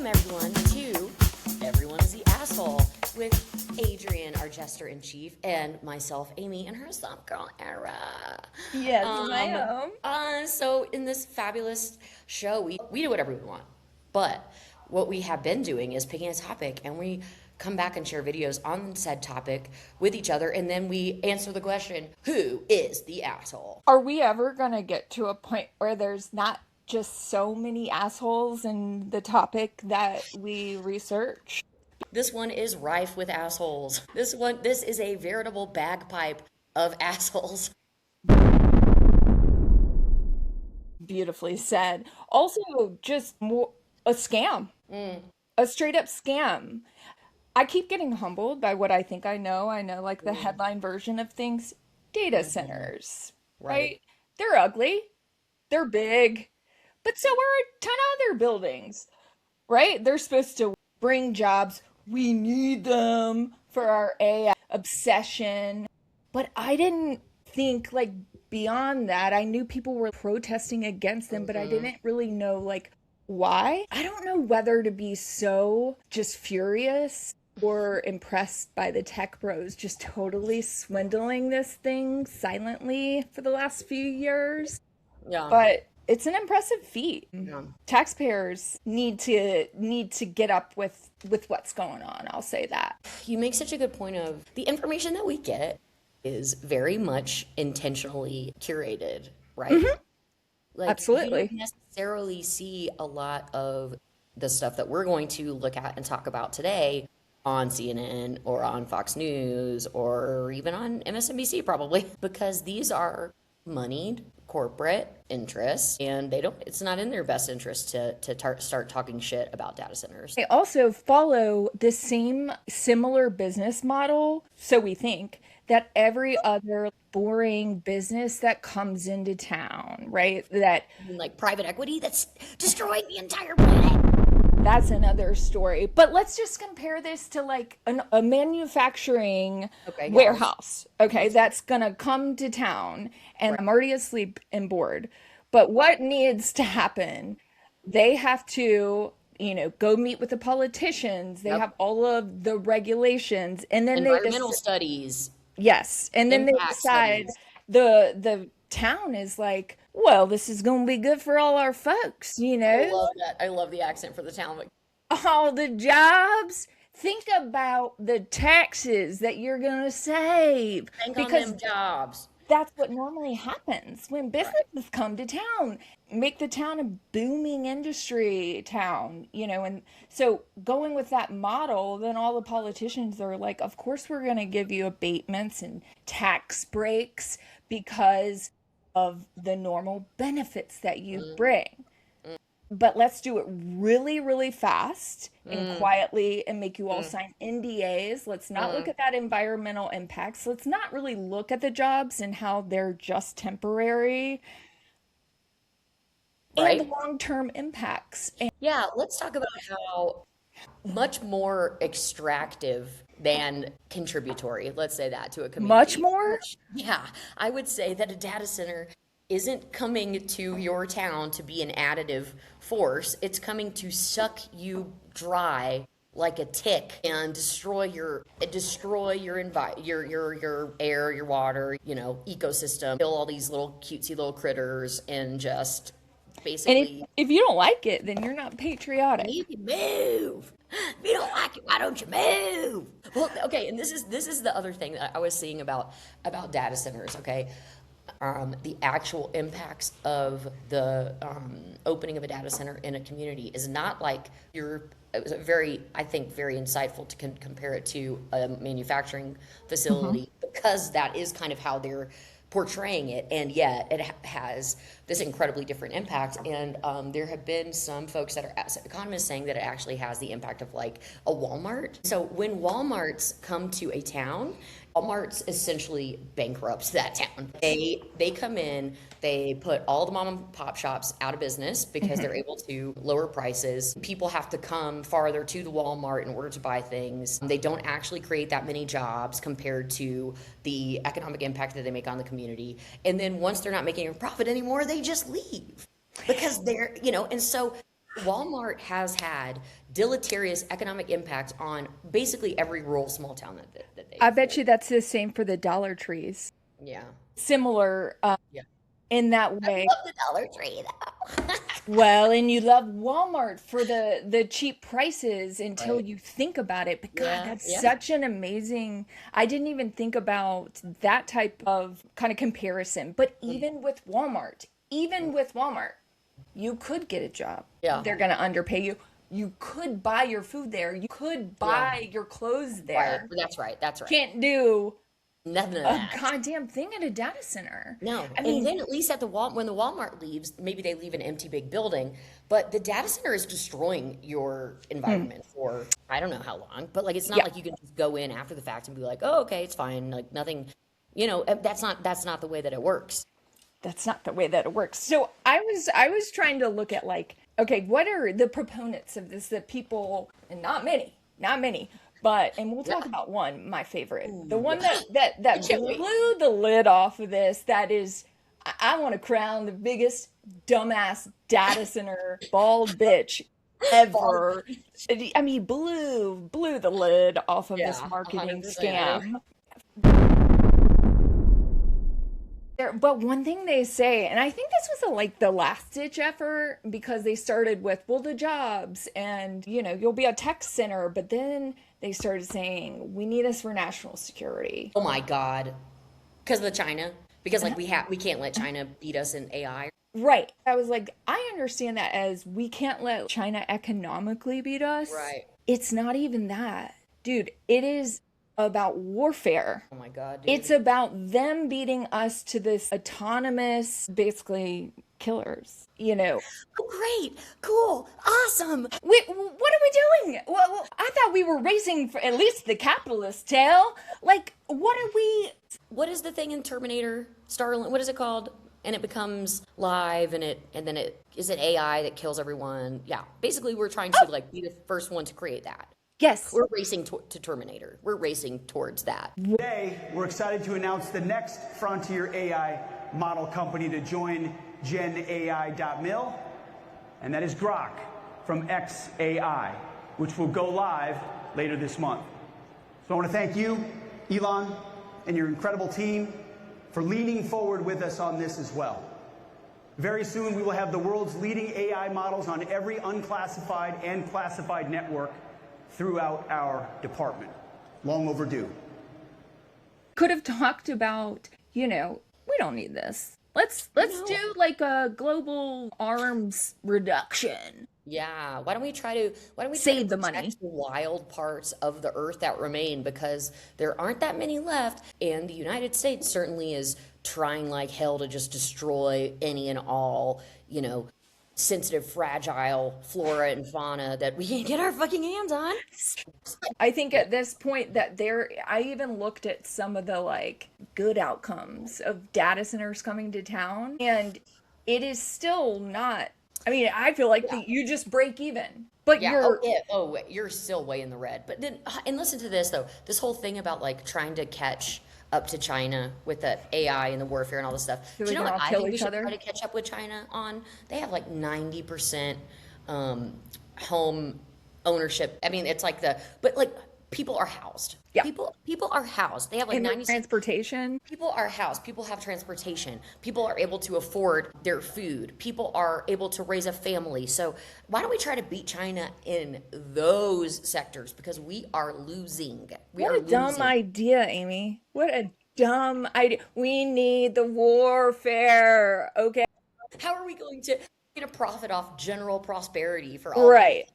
Welcome everyone to Everyone's the Asshole with Adrienne, our jester-in-chief, and myself, Amy, and her soft girl, Era. Yes, ma'am. So in this fabulous show, we do whatever we want. But what we have been doing is picking a topic and we come back and share videos on said topic with each other, and then we answer the question, who is the asshole? Are we ever gonna get to a point where there's not just so many assholes in the topic that we research? This one is rife with assholes. This is a veritable bagpipe of assholes. Beautifully said. Also, just more a scam, a straight up scam. I keep getting humbled by what I think I know. I know like the headline version of things. Data centers, Right. right? They're ugly, they're big, but so are a ton of other buildings, right? They're supposed to bring jobs. We need them for our AI obsession. But I didn't think like beyond that. I knew people were protesting against them, but I didn't really know like why. I don't know whether to be so just furious or impressed by the tech bros just totally swindling this thing silently for the last few years. Yeah. But it's an impressive feat. Yeah. Taxpayers need to get up with what's going on. I'll say that. You make such a good point of the information that we get is very much intentionally curated, right? Like you don't Absolutely. necessarily see a lot of the stuff that we're going to look at and talk about today on CNN or on Fox News or even on MSNBC probably because these are moneyed corporate interests and it's not in their best interest to start talking shit about data centers. They also follow the same similar business model, so we think, that every other boring business that comes into town, right? Like private equity that's destroying the entire planet. That's another story. But let's just compare this to like a manufacturing Okay, yes. warehouse, okay, that's gonna come to town, and Right. I'm already asleep and bored. But what needs to happen? They have to, go meet with the politicians. They Yep. have all of the regulations, and then they Environmental just studies, yes, and then they impact decide studies. the town is like, well, this is gonna be good for all our folks, I love that. I love the accent for the town. Like, all the jobs. Think about the taxes that you're going to save bank on because them jobs. that's what normally happens when Right. businesses come to town. Make the town a booming industry town, and so going with that model, then all the politicians are like, of course, we're going to give you abatements and tax breaks because of the normal benefits that you bring, but let's do it really, really fast and quietly and make you all sign NDAs. Let's not look at that environmental impacts. Let's not really look at the jobs and how they're just temporary and the Right? long-term impacts. And Yeah, let's talk about how much more extractive than contributory, let's say that, to a much community. more. Yeah, I would say that a data center isn't coming to your town to be an additive force. It's coming to suck you dry like a tick and destroy your air, your water, ecosystem, kill all these little cutesy little critters and just And if, basically if you don't like it, then you're not patriotic. you can move. If you don't like it, why don't you move? Well, okay, and this is the other thing that I was seeing about data centers. Okay, the actual impacts of the opening of a data center in a community is not like it was I think, very insightful to compare it to a manufacturing facility because that is kind of how they're portraying it, and yet it has this incredibly different impact. And there have been some folks that are economists saying that it actually has the impact of like a Walmart. So when Walmarts come to a town, Walmart's essentially bankrupts that town. They come in, they put all the mom and pop shops out of business because they're able to lower prices. People have to come farther to the Walmart in order to buy things. They don't actually create that many jobs compared to the economic impact that they make on the community. And then once they're not making a profit anymore, they just leave because and so Walmart has had deleterious economic impacts on basically every rural small town that they. I bet you that's the same for the Dollar Trees. Yeah. Similar Yeah. in that I way. love the Dollar Tree though. Well, and you love Walmart for the cheap prices until Right. you think about it. But God, Yeah. that's Yeah. such an amazing. I didn't even think about that type of kind of comparison. But even with Walmart, you could get a job. Yeah. They're going to underpay you. You could buy your food there. You could buy your clothes Right. there. That's right. That's right. Can't do Nothing of a that. goddamn thing at a data center. No, I mean, and then at least at the when the Walmart leaves, maybe they leave an empty big building, but the data center is destroying your environment for I don't know how long. But like, it's not yeah. like you can just go in after the fact and be like, oh, okay, it's fine, like nothing. You know, that's not the way that it works. That's not the way that it works. So I was trying to look at like, okay, what are the proponents of this, the people, and not many, but and we'll talk about one, my favorite, the one that blew the lid off of this. That is, I want to crown the biggest dumbass data center bald bitch ever. I mean, blew the lid off of this marketing 100%. scam. But one thing they say, and I think this was like the last ditch effort, because they started with, well, the jobs and, you'll be a tech center. But then they started saying, we need this for national security. Oh my God, because of the China, because like we can't let China beat us in AI. Right. I was like, I understand that as we can't let China economically beat us. Right. It's not even that. Dude, it is about warfare. Oh my God, dude. It's about them beating us to this autonomous, basically killers, Oh, great, cool, awesome. Wait, what are we doing? Well, I thought we were racing for at least the capitalist tail. Like, what are we? What is the thing in Terminator? Starlink, what is it called? And it becomes live, and then it is it AI that kills everyone. Yeah, basically we're trying to like be the first one to create that. Yes. We're racing to Terminator. We're racing towards that. Today, we're excited to announce the next frontier AI model company to join GenAI.mil, and that is Grok from XAI, which will go live later this month. So I want to thank you, Elon, and your incredible team for leaning forward with us on this as well. Very soon, we will have the world's leading AI models on every unclassified and classified network throughout our department. Long overdue. Could have talked about, we don't need this. Let's do like a global arms reduction. Yeah. Why don't we Save the money. protect the wild parts of the earth that remain, because there aren't that many left, and the United States certainly is trying like hell to just destroy any and all, sensitive, fragile flora and fauna that we can't get our fucking hands on. I think at this point that I even looked at some of the like good outcomes of data centers coming to town, and it is still not. I mean, I feel like you just break even, but you're still way in the red. But then, and listen to this though, this whole thing about like trying to catch up to China with the AI and the warfare and all this stuff. So Do you know we can what all I kill think we each should other? try to catch up with China on? They have like 90% home ownership. I mean, it's like but like people are housed. Yeah. People are housed. They have like And 90 transportation. People are housed. People have transportation. People are able to afford their food. People are able to raise a family. So why don't we try to beat China in those sectors? Because we are losing. What a dumb idea, Amy. What a dumb idea. We need the warfare. Okay. How are we going to get a profit off general prosperity for all? Right.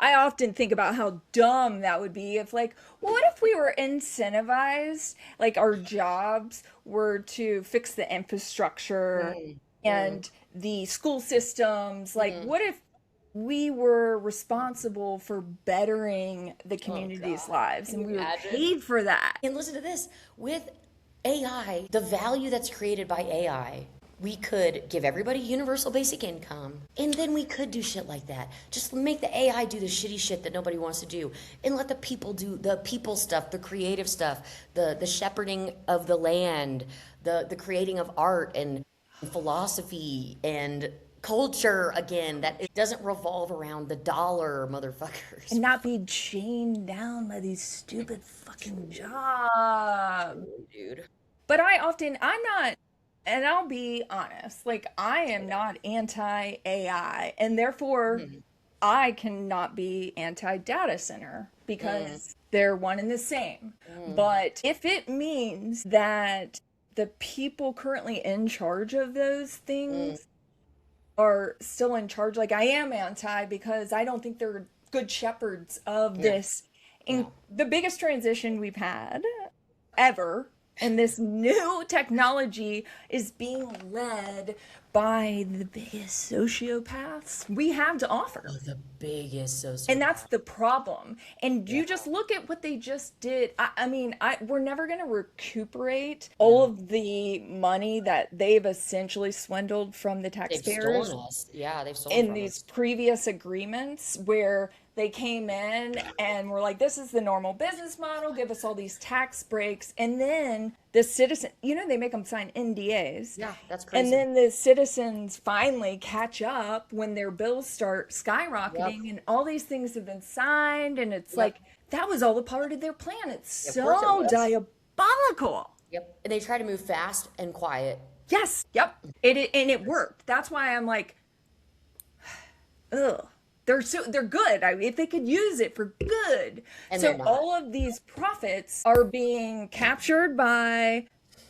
I often think about how dumb that would be if, like, what if we were incentivized, like our jobs were to fix the infrastructure and the school systems? Like, what if we were responsible for bettering the community's lives and we were paid for that? And listen to this. With AI, the value that's created by AI, we could give everybody universal basic income, and then we could do shit like that. Just make the AI do the shitty shit that nobody wants to do, and let the people do the people stuff, the creative stuff, the shepherding of the land, the creating of art and philosophy and culture again that it doesn't revolve around the dollar, motherfuckers. And not be chained down by these stupid fucking jobs. Dude. But I'm not, and I'll be honest, like I am not anti AI, and therefore I cannot be anti data center because they're one and the same. But if it means that the people currently in charge of those things are still in charge, like I am anti because I don't think they're good shepherds of this. And the biggest transition we've had ever, and this new technology is being led by the biggest sociopaths we have to offer. The biggest sociopath. And that's the problem. And you just look at what they just did. I mean, we're never going to recuperate all of the money that they've essentially swindled from the They've taxpayers stolen us. Yeah, they've stolen in from these us. previous agreements where they came in and were like, this is the normal business model, give us all these tax breaks. And then the citizen, they make them sign NDAs. Yeah, that's crazy. And then the citizens finally catch up when their bills start skyrocketing and all these things have been signed. And it's like, that was all a part of their plan. It's Of course it so was. diabolical. Yep. And they try to move fast and quiet. Yes. Yep. And it worked. That's why I'm like, ugh. They're good. If they could use it for good. And so they're not. all of these profits are being captured by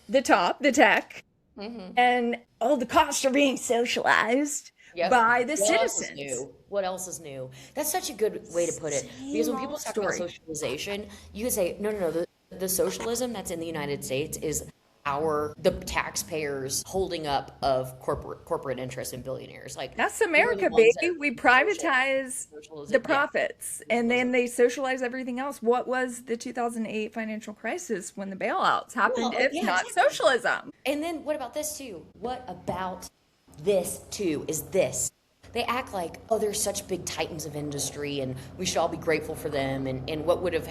the top, the tech, and all the costs are being socialized by the citizens. What else is new? That's such a good way to put it. Because when people talk about socialization, you can say, no. The socialism that's in the United States is the taxpayers holding up of corporate interests and billionaires. Like that's America, baby. We privatize the profits and then they socialize everything else. What was the 2008 financial crisis when the bailouts happened, not socialism? And then what about this too? What about this too is this? They act like, oh, they're such big titans of industry and we should all be grateful for them. And what would have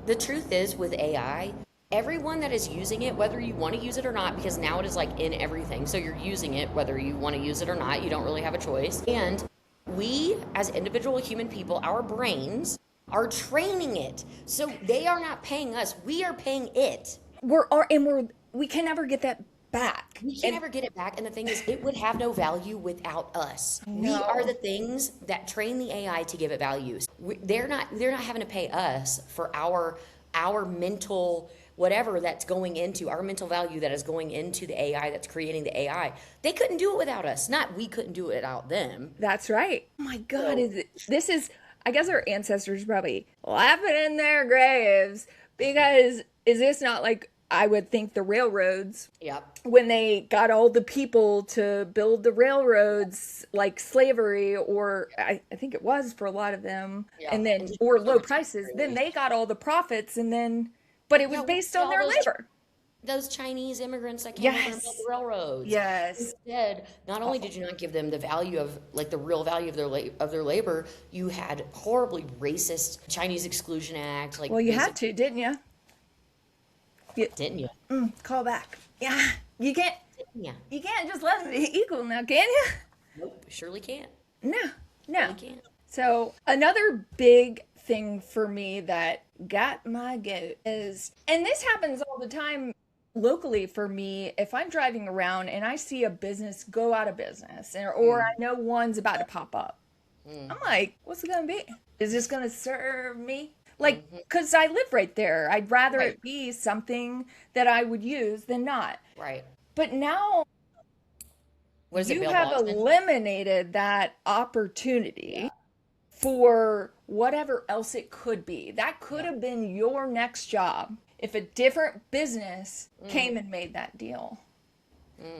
the truth is with AI, everyone that is using it, whether you want to use it or not, because now it is like in everything. So you're using it, whether you want to use it or not, you don't really have a choice. And we, as individual human people, our brains are training it. So they are not paying us. We are paying it. We can never get that back. We can never get it back. And the thing is, it would have no value without us. We are the things that train the AI to give it value. They're not having to pay us for our mental whatever that's going into our mental value that is going into the AI that's creating the AI. They couldn't do it without us. Not we couldn't do it without them. That's right. Oh my God. I guess our ancestors probably laughing in their graves because is this not like, I would think the railroads, when they got all the people to build the railroads like slavery, or I think it was for a lot of them, and then, or low prices, then they got all the profits but it was based on their labor. Those Chinese immigrants that came over and built the railroads. Yes. Instead, not only did you not give them the value of, like the real value of their labor, you had horribly racist Chinese Exclusion Act. Like, well, you had to, didn't you? Didn't you? Call back. Yeah. You can't. Yeah. You can't just let them be equal now, can you? Nope. Surely can't. No. Surely can't. So another big thing for me that got my goat is, and this happens all the time locally for me, if I'm driving around and I see a business go out of business or I know one's about to pop up, I'm like, what's it gonna be? Is this gonna serve me? Like, because I live right there. I'd rather it be something that I would use than not. Right. But now you have eliminated that opportunity for whatever else it could be. That could have been your next job if a different business came and made that deal.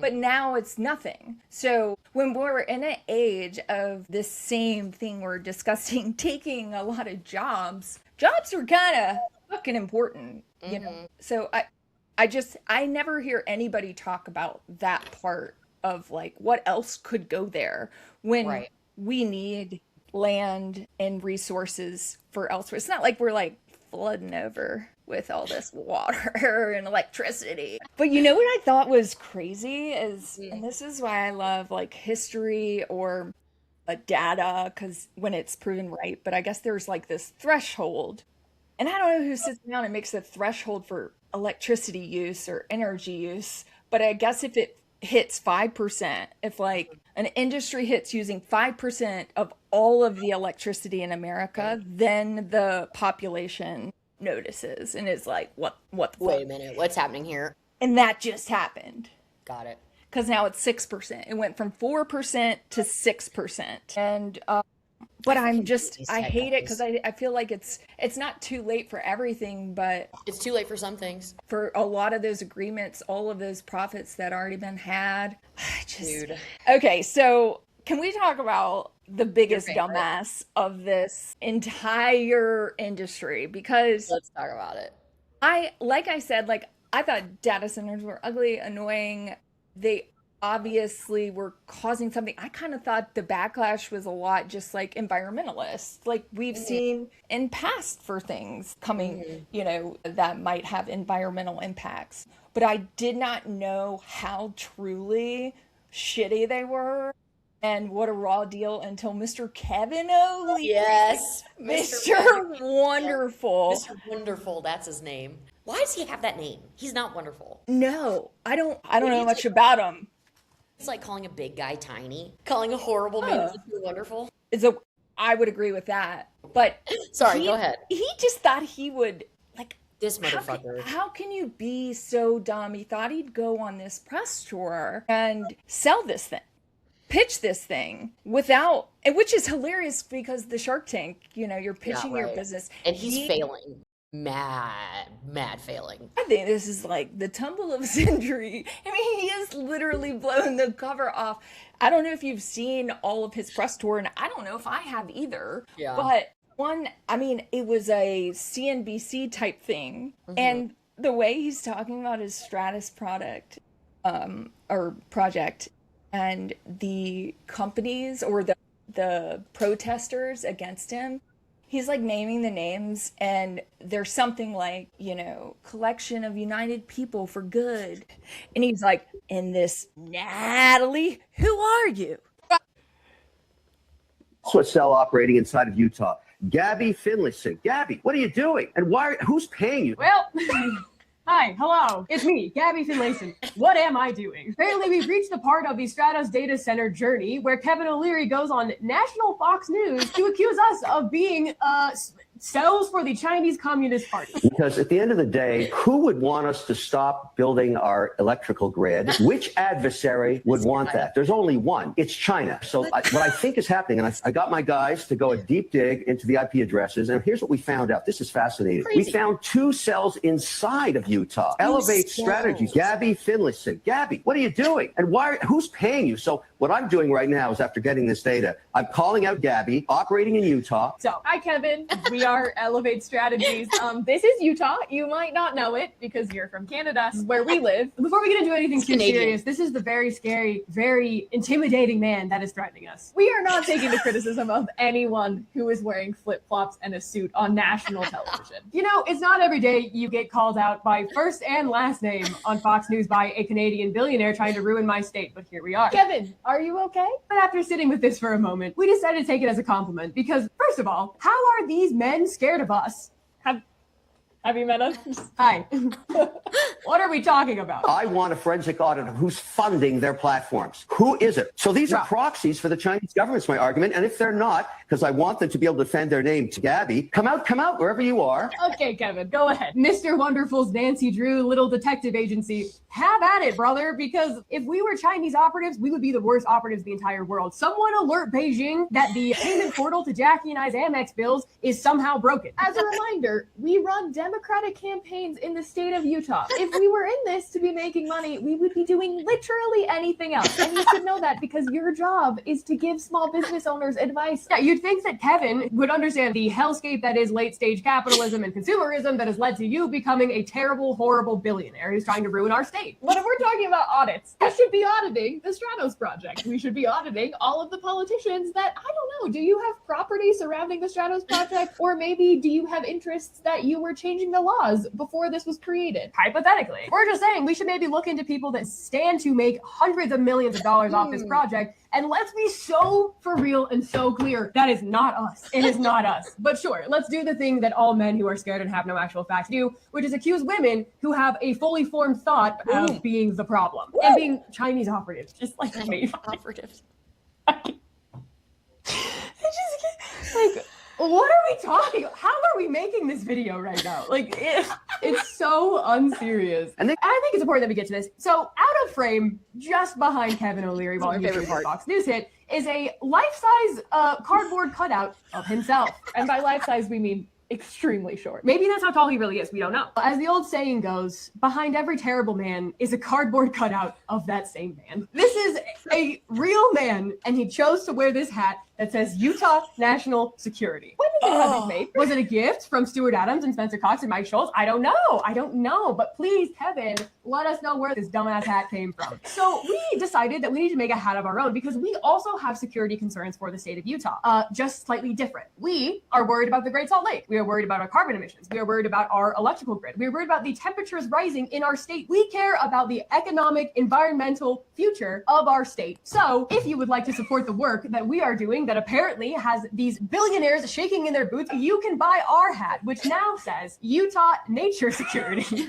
But now it's nothing. So when we're in an age of this same thing we're discussing, taking a lot of jobs are kind of fucking important, you know? So I never hear anybody talk about that part of like what else could go there when we need land and resources for elsewhere. It's not like we're like flooding over with all this water and electricity. But you know what I thought was crazy is, and this is why I love like history or data, because when it's proven right, but I guess there's like this threshold. And I don't know who sits down and makes a threshold for electricity use or energy use, but I guess if it hits 5%, if like an industry hits using 5% of all of the electricity in America, then the population notices and is like, what the Wait a fuck? minute, what's happening here? And that just happened. Got it. Because now it's 6%. It went from 4% to 6%. And but I hate it because I feel like it's not too late for everything, but It's too late for some things. for a lot of those agreements, all of those profits that already been had. Dude. Okay, so can we talk about the biggest Your favorite. dumbass of this entire industry? Because Let's talk about it. like I said, I thought data centers were ugly, annoying. They obviously were causing something. I kind of thought the backlash was a lot just like environmentalists, like we've seen in past for things coming, that might have environmental impacts. But I did not know how truly shitty they were and what a raw deal until Mr. Kevin O'Leary. Yes. Mr. Wonderful. Mr. Wonderful, that's his name. Why does he have that name? He's not wonderful. No, I don't know much about him. It's like calling a big guy tiny, calling a horrible man Mr. Wonderful. I would agree with that. But Sorry, go ahead. He just thought he would This motherfucker. How can you be so dumb? He thought he'd go on this press tour and sell this thing, pitch this thing which is hilarious because the Shark Tank, you're pitching your business. And he's failing. Mad failing. I think this is like the tumble of the century. I mean, he has literally blown the cover off. I don't know if you've seen all of his press tour, and I don't know if I have either. Yeah. But it was a CNBC type thing. And the way he's talking about his Stratus product, or project, and the companies or the protesters against him, he's like naming the names, and there's something like, collection of united people for good. And he's like, in this, Natalie, who are you? Sweat cell operating inside of Utah. Gabby Finlayson. Gabby, what are you doing? And who's paying you? Well, hi, hello, it's me, Gabby Finlayson. What am I doing? Apparently, we've reached the part of the Stratos data center journey where Kevin O'Leary goes on national Fox News to accuse us of being cells for the Chinese Communist Party. Because at the end of the day, who would want us to stop building our electrical grid? Which adversary would want that? There's only one. It's China. So what I think is happening, and I got my guys to go a deep dig into the IP addresses, and here's what we found out. This is fascinating. Crazy. We found 2 cells inside of Utah. Elevate strategies. Gabby Finlayson. Gabby, what are you doing? And who's paying you? So what I'm doing right now is, after getting this data, I'm calling out Gabby, operating in Utah. So, hi, Kevin. We are Elevate Strategies. This is Utah. You might not know it because you're from Canada, where we live. Before we get into anything too serious, this is the very scary, very intimidating man that is threatening us. We are not taking the criticism of anyone who is wearing flip-flops and a suit on national television. It's not every day you get called out by first and last name on Fox News by a Canadian billionaire trying to ruin my state, but here we are. Kevin, are you okay? But after sitting with this for a moment, we decided to take it as a compliment because, first of all, how are these men scared of us? Have you met us? Hi. What are we talking about? I want a forensic audit of who's funding their platforms. Who is it? So these are proxies for the Chinese government's my argument. And if they're not, because I want them to be able to defend their name to Gabby, come out wherever you are. Okay, Kevin, go ahead. Mr. Wonderful's Nancy Drew little detective agency, have at it, brother, because if we were Chinese operatives, we would be the worst operatives in the entire world. Someone alert Beijing that the payment portal to Jackie and I's Amex bills is somehow broken. As a reminder, we run Democratic campaigns in the state of Utah. If we were in this to be making money, we would be doing literally anything else. And you should know that because your job is to give small business owners advice. Yeah, you'd think that Kevin would understand the hellscape that is late-stage capitalism and consumerism that has led to you becoming a terrible, horrible billionaire who's trying to ruin our state. But if we're talking about audits, we should be auditing the Stratos project. We should be auditing all of the politicians that, I don't know, do you have property surrounding the Stratos project? Or maybe do you have interests that you were changing changing the laws before this was created. Hypothetically. We're just saying we should maybe look into people that stand to make hundreds of millions of dollars off this project. And let's be so for real and so clear, that is not us. It is not us. But sure, let's do the thing that all men who are scared and have no actual facts do, which is accuse women who have a fully formed thought of being the problem and being Chinese operatives, just like me. Operatives. Like, what are we talking? How are we making this video right now? Like, it's so unserious. And I think it's important that we get to this. So, out of frame, just behind Kevin O'Leary, while he's doing Fox News hit, is a life-size cardboard cutout of himself. And by life-size, we mean extremely short. Maybe that's how tall he really is. We don't know. As the old saying goes, behind every terrible man is a cardboard cutout of that same man. This is a real man, and he chose to wear this hat that says Utah National Security. When did they have these made? Was it a gift from Stuart Adams and Spencer Cox and Mike Schultz? I don't know. But please, Kevin, let us know where this dumbass hat came from. So we decided that we need to make a hat of our own because we also have security concerns for the state of Utah, just slightly different. We are worried about the Great Salt Lake. We are worried about our carbon emissions. We are worried about our electrical grid. We are worried about the temperatures rising in our state. We care about the economic, environmental future of our state. So if you would like to support the work that we are doing, that apparently has these billionaires shaking in their boots, you can buy our hat, which now says Utah Nature Security.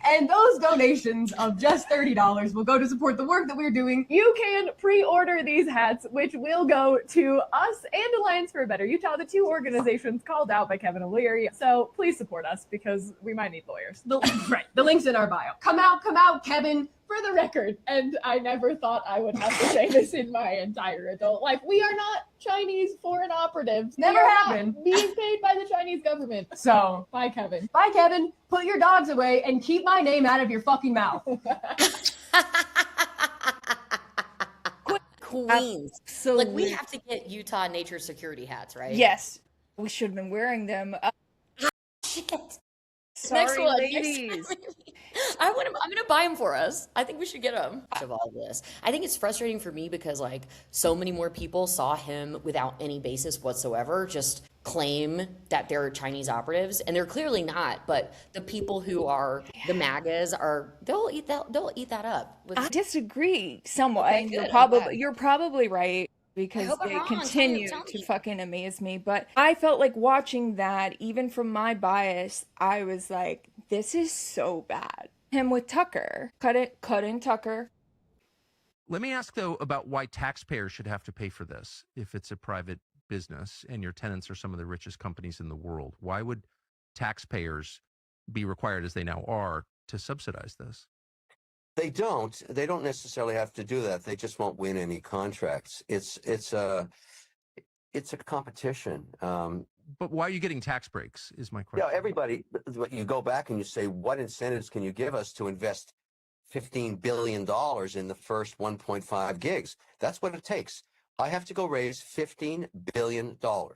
And those donations of just $30 will go to support the work that we're doing. You can pre-order these hats, which will go to us and Alliance for a Better Utah, the two organizations called out by Kevin O'Leary. So please support us because we might need lawyers. The link's in our bio. Come out, Kevin. For the record, and I never thought I would have to say this in my entire adult life, we are not Chinese foreign operatives. Never happened. Being paid by the Chinese government. So, bye, Kevin. Bye, Kevin. Put your dogs away and keep my name out of your fucking mouth. Queens. Absolutely. Like, we have to get Utah Nature Security hats, right? Yes. We should have been wearing them. Shit. Sorry, Next one, ladies. I'm gonna buy them for us. I think we should get them. Of all of this, I think it's frustrating for me because like so many more people saw him without any basis whatsoever just claim that they're Chinese operatives, and they're clearly not. But the people who are the MAGAs they'll eat that up. I disagree somewhat. Okay, You're probably right. Because they wrong. continue Tell to me. fucking amaze me. But I felt like watching that, even from my bias, I was like, this is so bad. Him with Tucker. Cut in Tucker. Let me ask, though, about why taxpayers should have to pay for this if it's a private business and your tenants are some of the richest companies in the world. Why would taxpayers be required, as they now are, to subsidize this? They don't necessarily have to do that. They just won't win any contracts. It's a competition. But why are you getting tax breaks is my question. Yeah, everybody, you go back and you say, what incentives can you give us to invest $15 billion in the first 1.5 gigs? That's what it takes. I have to go raise $15 billion. Well,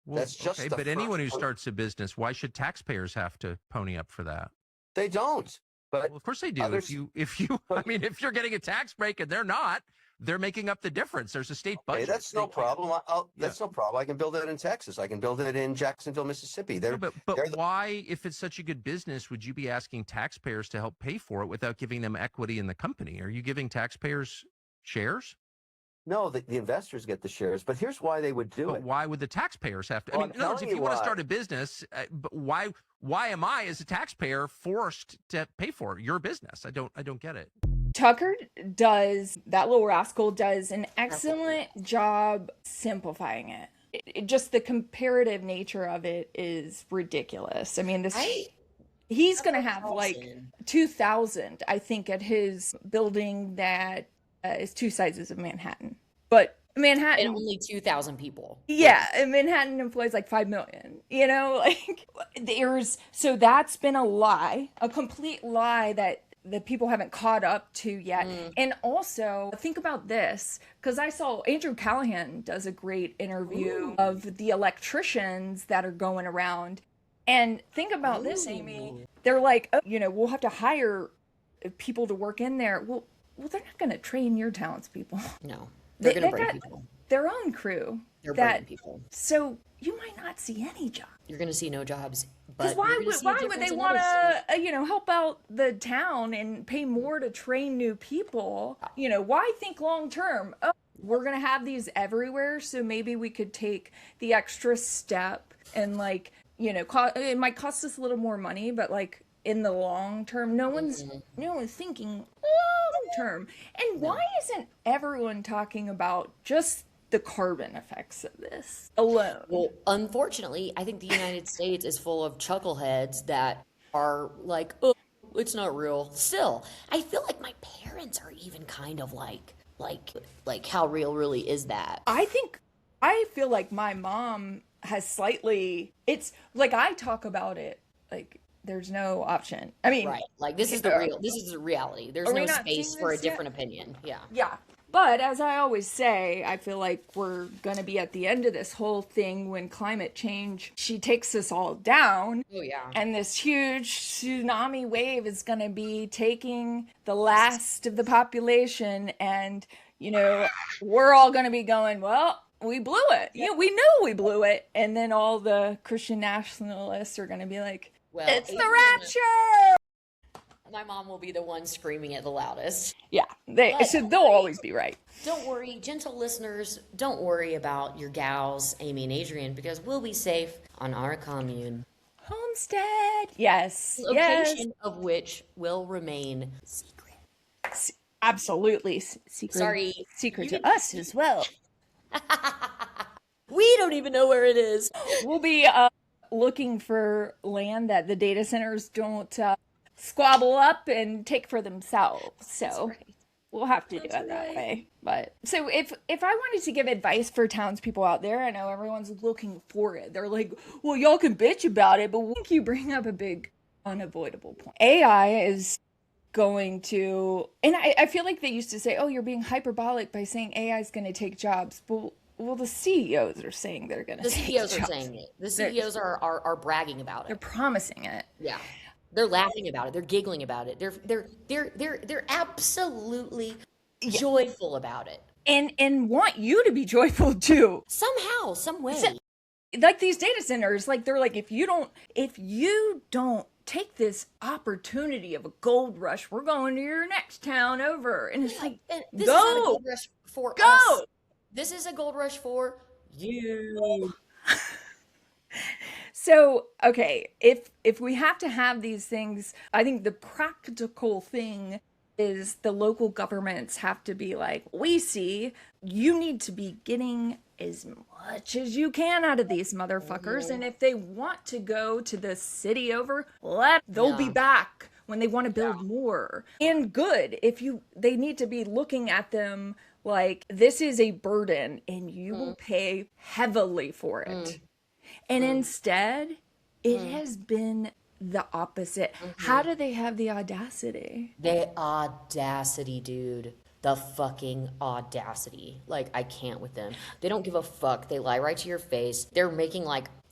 That's just okay, the but anyone who first- starts a business, why should taxpayers have to pony up for that? They don't. But Well, of course they do. others- If you're getting a tax break and they're not, they're making up the difference. There's a state budget. Hey, that's no problem. That's no problem. I can build it in Texas. I can build it in Jacksonville, Mississippi. No, but why, if it's such a good business, would you be asking taxpayers to help pay for it without giving them equity in the company? Are you giving taxpayers shares? No, the investors get the shares. But here's why they would do But it. why would the taxpayers have to? Well, I mean, I'm in other words, telling if you you want to why. start a business, but why am I, as a taxpayer, forced to pay for your business? I don't get it. Tucker that little rascal does an excellent job simplifying it. Just the comparative nature of it is ridiculous. I mean, he's going to have like 2,000, I think, at his building that is two sizes of Manhattan. But Manhattan, And only 2,000 people. yeah, and Manhattan employs like 5 million. You know, like so that's been a lie, a complete lie that people haven't caught up to yet. And also think about this, because I saw Andrew Callahan does a great interview of the electricians that are going around. And think about this, Amy. They're like, oh, we'll have to hire people to work in there. Well, they're not going to train your townspeople. No, they're going to bring got people. Their own crew. They're bringing people. So you might not see any job. You're going to see no jobs Because But you're gonna see a why would difference they in want other states. to, help out the town and pay more to train new people? Why think long term? Oh, we're going to have these everywhere, so maybe we could take the extra step and it might cost us a little more money, but in the long term, no one's thinking long term. And why isn't everyone talking about just the carbon effects of this alone? Well, unfortunately, I think the United States is full of chuckleheads that are like, oh, it's not real. Still, I feel like my parents are even kind of like how real really is that? I feel like my mom has it's like I talk about it like there's no option. I mean, Right. Like this is the reality. There's Are we no not space seeing for a this yet? different opinion. Yeah. yeah. But as I always say, I feel like we're going to be at the end of this whole thing when climate change, she takes us all down. Oh yeah. And this huge tsunami wave is going to be taking the last of the population. And, we're all going to be going, well, we blew it. Yeah, we knew we blew it. And then all the Christian nationalists are going to be like, Well, it's the Adrienne- rapture. My mom will be the one screaming it the loudest. Yeah, they'll always be right. Don't worry, gentle listeners, don't worry about your gals, Amy and Adrienne, because we'll be safe on our commune. Homestead. Yes. Location of which will remain secret. Absolutely. Secret. Sorry. Secret to us as well. We don't even know where it is. We'll be looking for land that the data centers don't squabble up and take for themselves. So we'll have to do it that way. But so if I wanted to give advice for townspeople out there, I know everyone's looking for it. They're like, well, y'all can bitch about it, but I think you bring up a big unavoidable point. AI is going to, and I feel like they used to say, oh, you're being hyperbolic by saying AI is going to take jobs. But well, the CEOs are saying they're going to take jobs. The CEOs are saying it. The CEOs are bragging about They're it. promising it. Yeah. They're laughing about it. They're giggling about it. They're absolutely joyful about it. And want you to be joyful too. Somehow, some way. Like these data centers, they're like, if you don't take this opportunity of a gold rush, we're going to your next town over. And it's like, This go! is not a gold rush for Go! us. This is a gold rush for you. So, okay, if we have to have these things, I think the practical thing is the local governments have to be like, we see you need to be getting as much as you can out of these motherfuckers. And if they want to go to the city over, they'll be back when they want to build more. And good, they need to be looking at them like this is a burden and you will pay heavily for it. And instead, it has been the opposite. How do they have the audacity? The audacity, dude. The fucking audacity. Like, I can't with them. They don't give a fuck. They lie right to your face. They're making,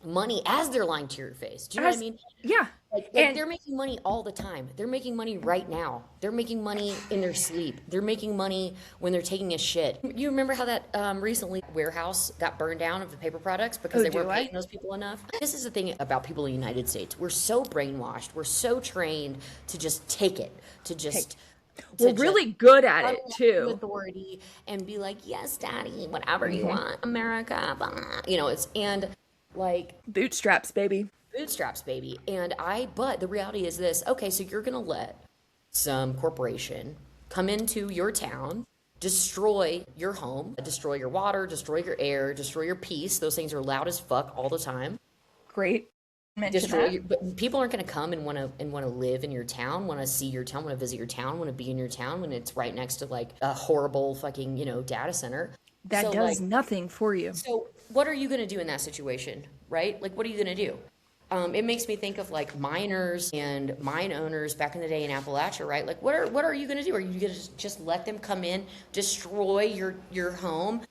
money as they're lying to your face. Do you know what I mean? Yeah. And they're making money all the time. They're making money right now. They're making money in their sleep. They're making money when they're taking a shit. You remember how that recently warehouse got burned down of the paper products because they weren't paying those people enough? This is the thing about people in the United States. We're so brainwashed. We're so trained to just take it, to just... We're really good at it too. Authority and be like, yes, daddy, whatever you want, America. Blah. It's bootstraps, baby. Bootstraps, baby. But the reality is this. Okay, so you're going to let some corporation come into your town, destroy your home, destroy your water, destroy your air, destroy your peace. Those things are loud as fuck all the time. Great. But people aren't going to come and want to live in your town, want to see your town, want to visit your town, want to be in your town when it's right next to a horrible fucking data center. That does nothing for you. So what are you going to do in that situation, right? What are you going to do? It makes me think of miners and mine owners back in the day in Appalachia, right? What are you going to do? Are you going to just let them come in, destroy your home,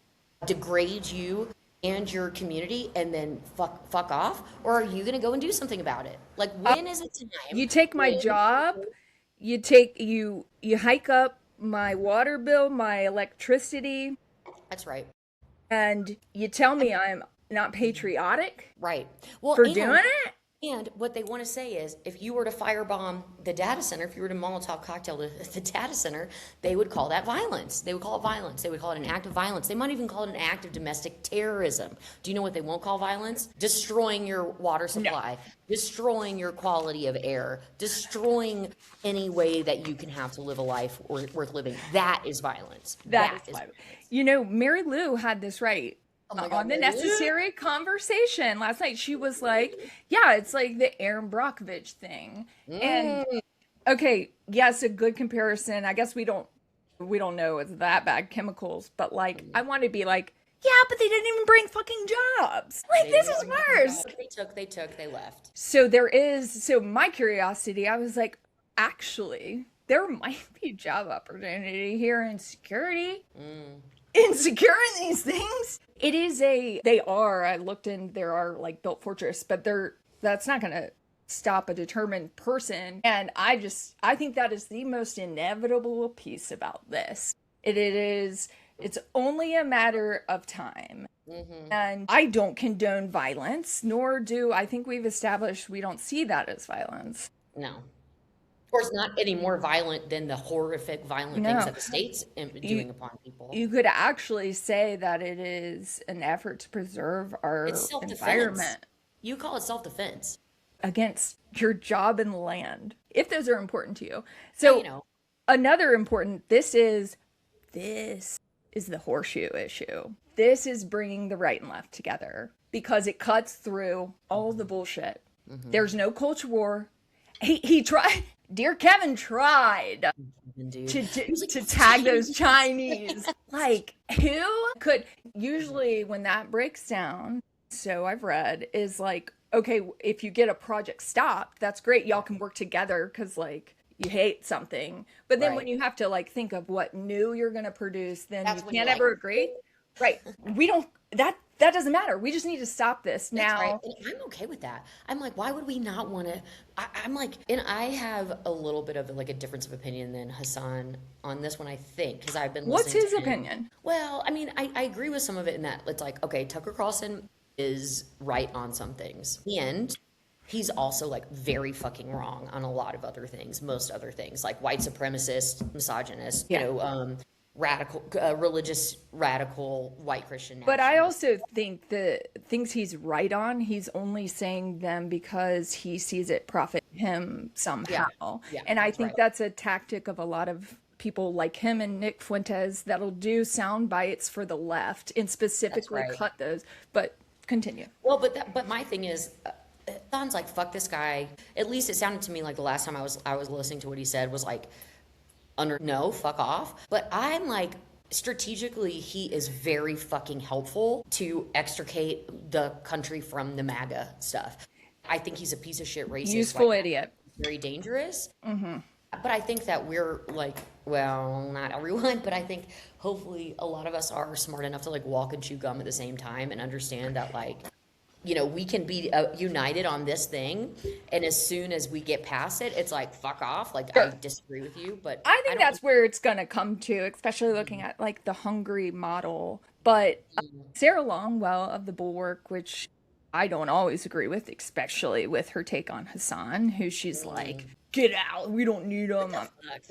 degrade you and your community, and then fuck off? Or are you going to go and do something about it? When is it time? You take my job, you hike up my water bill, my electricity. That's right. And you tell me I'm not patriotic? Right. Well, for doing it? And what they want to say is, if you were to firebomb the data center, if you were to Molotov cocktail the data center, they would call that violence. They would call it violence. They would call it an act of violence. They might even call it an act of domestic terrorism. Do you know what they won't call violence? Destroying your water supply, destroying your quality of air, destroying any way that you can have to live a life worth living. That is violence. That is violence. You know, Mary Lou had this right. Oh my God, On the Mary Lou. Necessary Conversation last night. She was like, yeah, it's like the Aaron Brockovich thing. And okay, yes, a good comparison. I guess we don't know it's that bad chemicals, but like I want to be like, yeah, but they didn't even bring fucking jobs. Like this is worse. They left. So my curiosity, I was like, actually, there might be job opportunity here in security. In securing these things. I looked in, there are like built fortress, but that's not going to stop a determined person. And I think that is the most inevitable piece about this. It's only a matter of time. And I don't condone violence, nor do I think we've established we don't see that as violence. No. Of course, not any more violent than the horrific violent things that the state's doing upon people. You could actually say that it is an effort to preserve our environment. You call it self-defense. Against your job and land, if those are important to you. So, another important, this is the horseshoe issue. This is bringing the right and left together because it cuts through all the bullshit. There's no culture war. He tried. Dear Kevin tried to tag those Chinese. Like, who could? Usually when that breaks down, so I've read, is like, okay, if you get a project stopped, that's great. Y'all can work together because, like, you hate something. But then when you have to, like, think of what new you're going to produce, then you can't ever agree. Right. We don't, that doesn't matter. We just need to stop this now. Right. And I'm okay with that. I'm like, why would we not want to? I'm like, and I have a little bit of like a difference of opinion than Hassan on this one, I think, because I've been listening. What's his opinion? Well, I mean, I agree with some of it in that it's like, okay, Tucker Carlson is right on some things. And he's also like very fucking wrong on a lot of other things, most other things, like white supremacist, misogynist, radical, religious, radical, white Christian. But I also think the things he's right on, he's only saying them because he sees it profit him somehow. And I think that's a tactic of a lot of people like him and Nick Fuentes that'll do sound bites for the left and specifically cut those. But continue. Well, but my thing is, it sounds like fuck this guy. At least it sounded to me like the last time I was listening to what he said was like, no, fuck off. But I'm like, strategically, he is very fucking helpful to extricate the country from the MAGA stuff. I think he's a piece of shit racist. Useful idiot. Very dangerous. But I think that we're like, well, not everyone, but I think hopefully a lot of us are smart enough to like walk and chew gum at the same time and understand that like, you know, we can be united on this thing, and as soon as we get past it, it's like, fuck off. Like, I disagree with you, but I think that's where it's going to come to, especially looking at like the Hungary model. But Sarah Longwell of the Bulwark, which I don't always agree with, especially with her take on Hassan, who she's like, get out, we don't need them.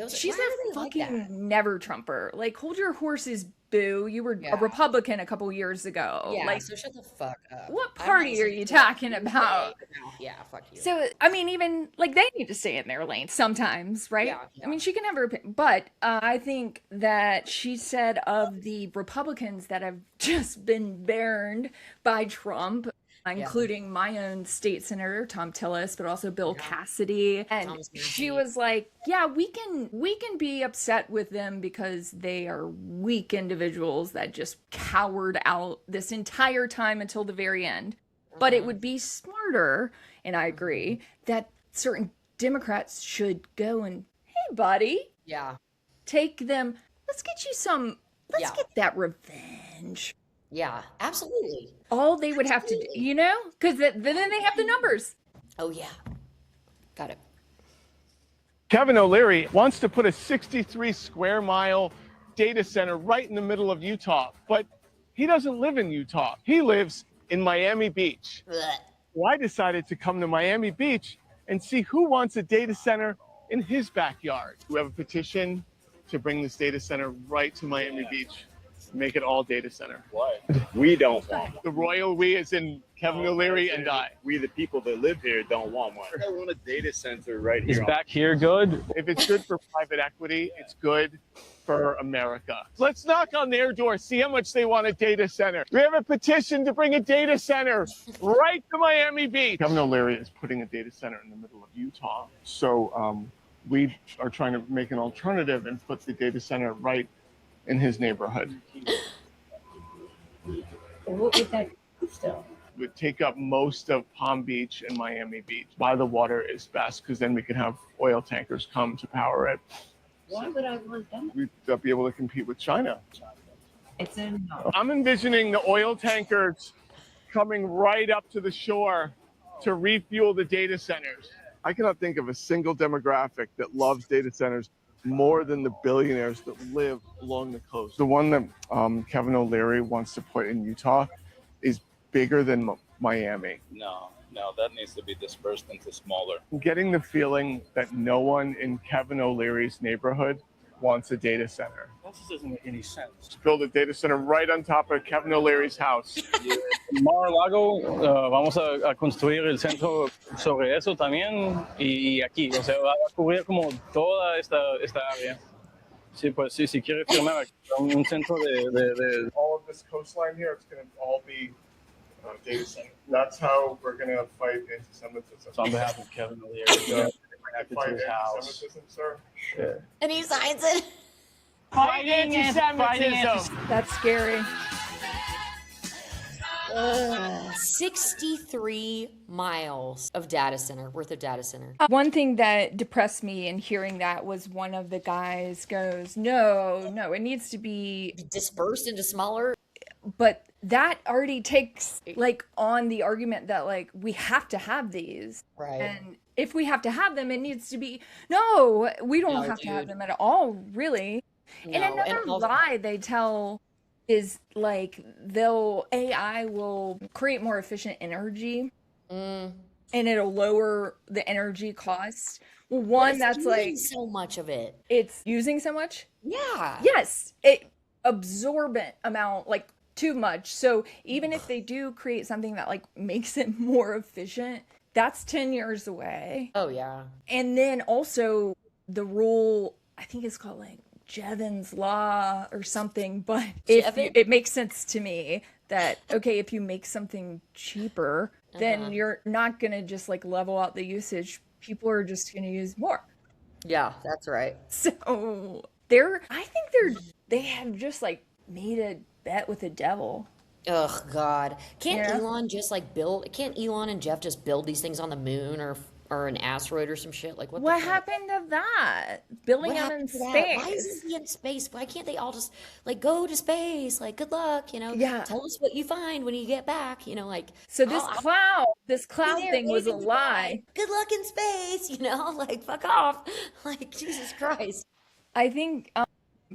She's a fucking never Trumper. Like, hold your horses, boo. You were a Republican a couple years ago. Yeah, like, so shut the fuck up. What party are you talking about? Yeah, fuck you. So, I mean, even, like, they need to stay in their lane sometimes, right? Yeah. I mean, she can have her opinion. But I think that she said of the Republicans that have just been burned by Trump, including my own state senator, Tom Tillis, but also Bill Cassidy. And she was like, yeah, we can be upset with them because they are weak individuals that just cowered out this entire time until the very end. But it would be smarter, and I agree, that certain Democrats should go and, hey, buddy. Yeah. Take them. Let's get get that revenge. Yeah, absolutely. All they would have to do, you know, because then they have the numbers. Oh, yeah. Got it. Kevin O'Leary wants to put a 63 square mile data center right in the middle of Utah, but he doesn't live in Utah. He lives in Miami Beach. Blech. So I decided to come to Miami Beach and see who wants a data center in his backyard. We have a petition to bring this data center right to Miami Beach, make it all data center. Why? We don't want. The royal we is in Kevin O'Leary and I. We, the people that live here, don't want one. I want a data center right here. Is back here good? If it's good for private equity, it's good for America. Let's knock on their door, see how much they want a data center. We have a petition to bring a data center right to Miami Beach. Kevin O'Leary is putting a data center in the middle of Utah. So we are trying to make an alternative and put the data center right in his neighborhood. What would that still? Would take up most of Palm Beach and Miami Beach. By the water is best because then we can have oil tankers come to power it. Why would I want that? We'd be able to compete with China. It's in no. I'm envisioning the oil tankers coming right up to the shore to refuel the data centers. I cannot think of a single demographic that loves data centers more than the billionaires that live along the coast. The one that Kevin O'Leary wants to put in Utah is bigger than Miami. No, that needs to be dispersed into smaller. I'm getting the feeling that no one in Kevin O'Leary's neighborhood wants a data center. That just doesn't make any sense. To build a data center right on top of Kevin O'Leary's house. Mar-a-Lago, vamos a construir el centro sobre eso también y aquí, o sea, va a cubrir como toda esta área. Sí, pues sí, si quiere firmar un centro de... All of this coastline here, it's going to all be data center. That's how we're going to fight anti-Semitism. So on behalf of Kevin O'Leary, connected to his house. Anti-Semitism, sir. Yeah. And he signs it. Fight anti-Semitism. That's scary. 63 miles of data center, worth of data center. One thing that depressed me in hearing that was one of the guys goes, no, it needs to be Dispersed into smaller. But that already takes like on the argument that like we have to have these. Right. And if we have to have them, it needs to be, no, we don't No, have to have dude. them at all, really. No, And another also- lie they tell is like AI will create more efficient energy and it'll lower the energy cost. Well, one But it's that's using like so much of it. it's using so much. Yeah. Yes, it absorbent amount, like too much. So even if they do create something that like makes it more efficient, that's 10 years away. Oh yeah. And then also the rule, I think it's called like Jevons law or something, but it makes sense to me that, okay, if you make something cheaper, then you're not going to just like level out the usage. People are just going to use more. Yeah, that's right. So they have just like made a bet with the devil. Ugh, God. Can't Yeah. Elon just like can't Elon and Jeff just build these things on the moon or an asteroid or some shit? Like what What the fuck? happened to that? Building What them in happened to that? space. Why is he in space? Why can't they all just like go to space? Like, good luck, Yeah. Tell us what you find when you get back, like. So this I'll cloud be there thing was a waving lie. goodbye. Good luck in space, like fuck off. Like, Jesus Christ. I think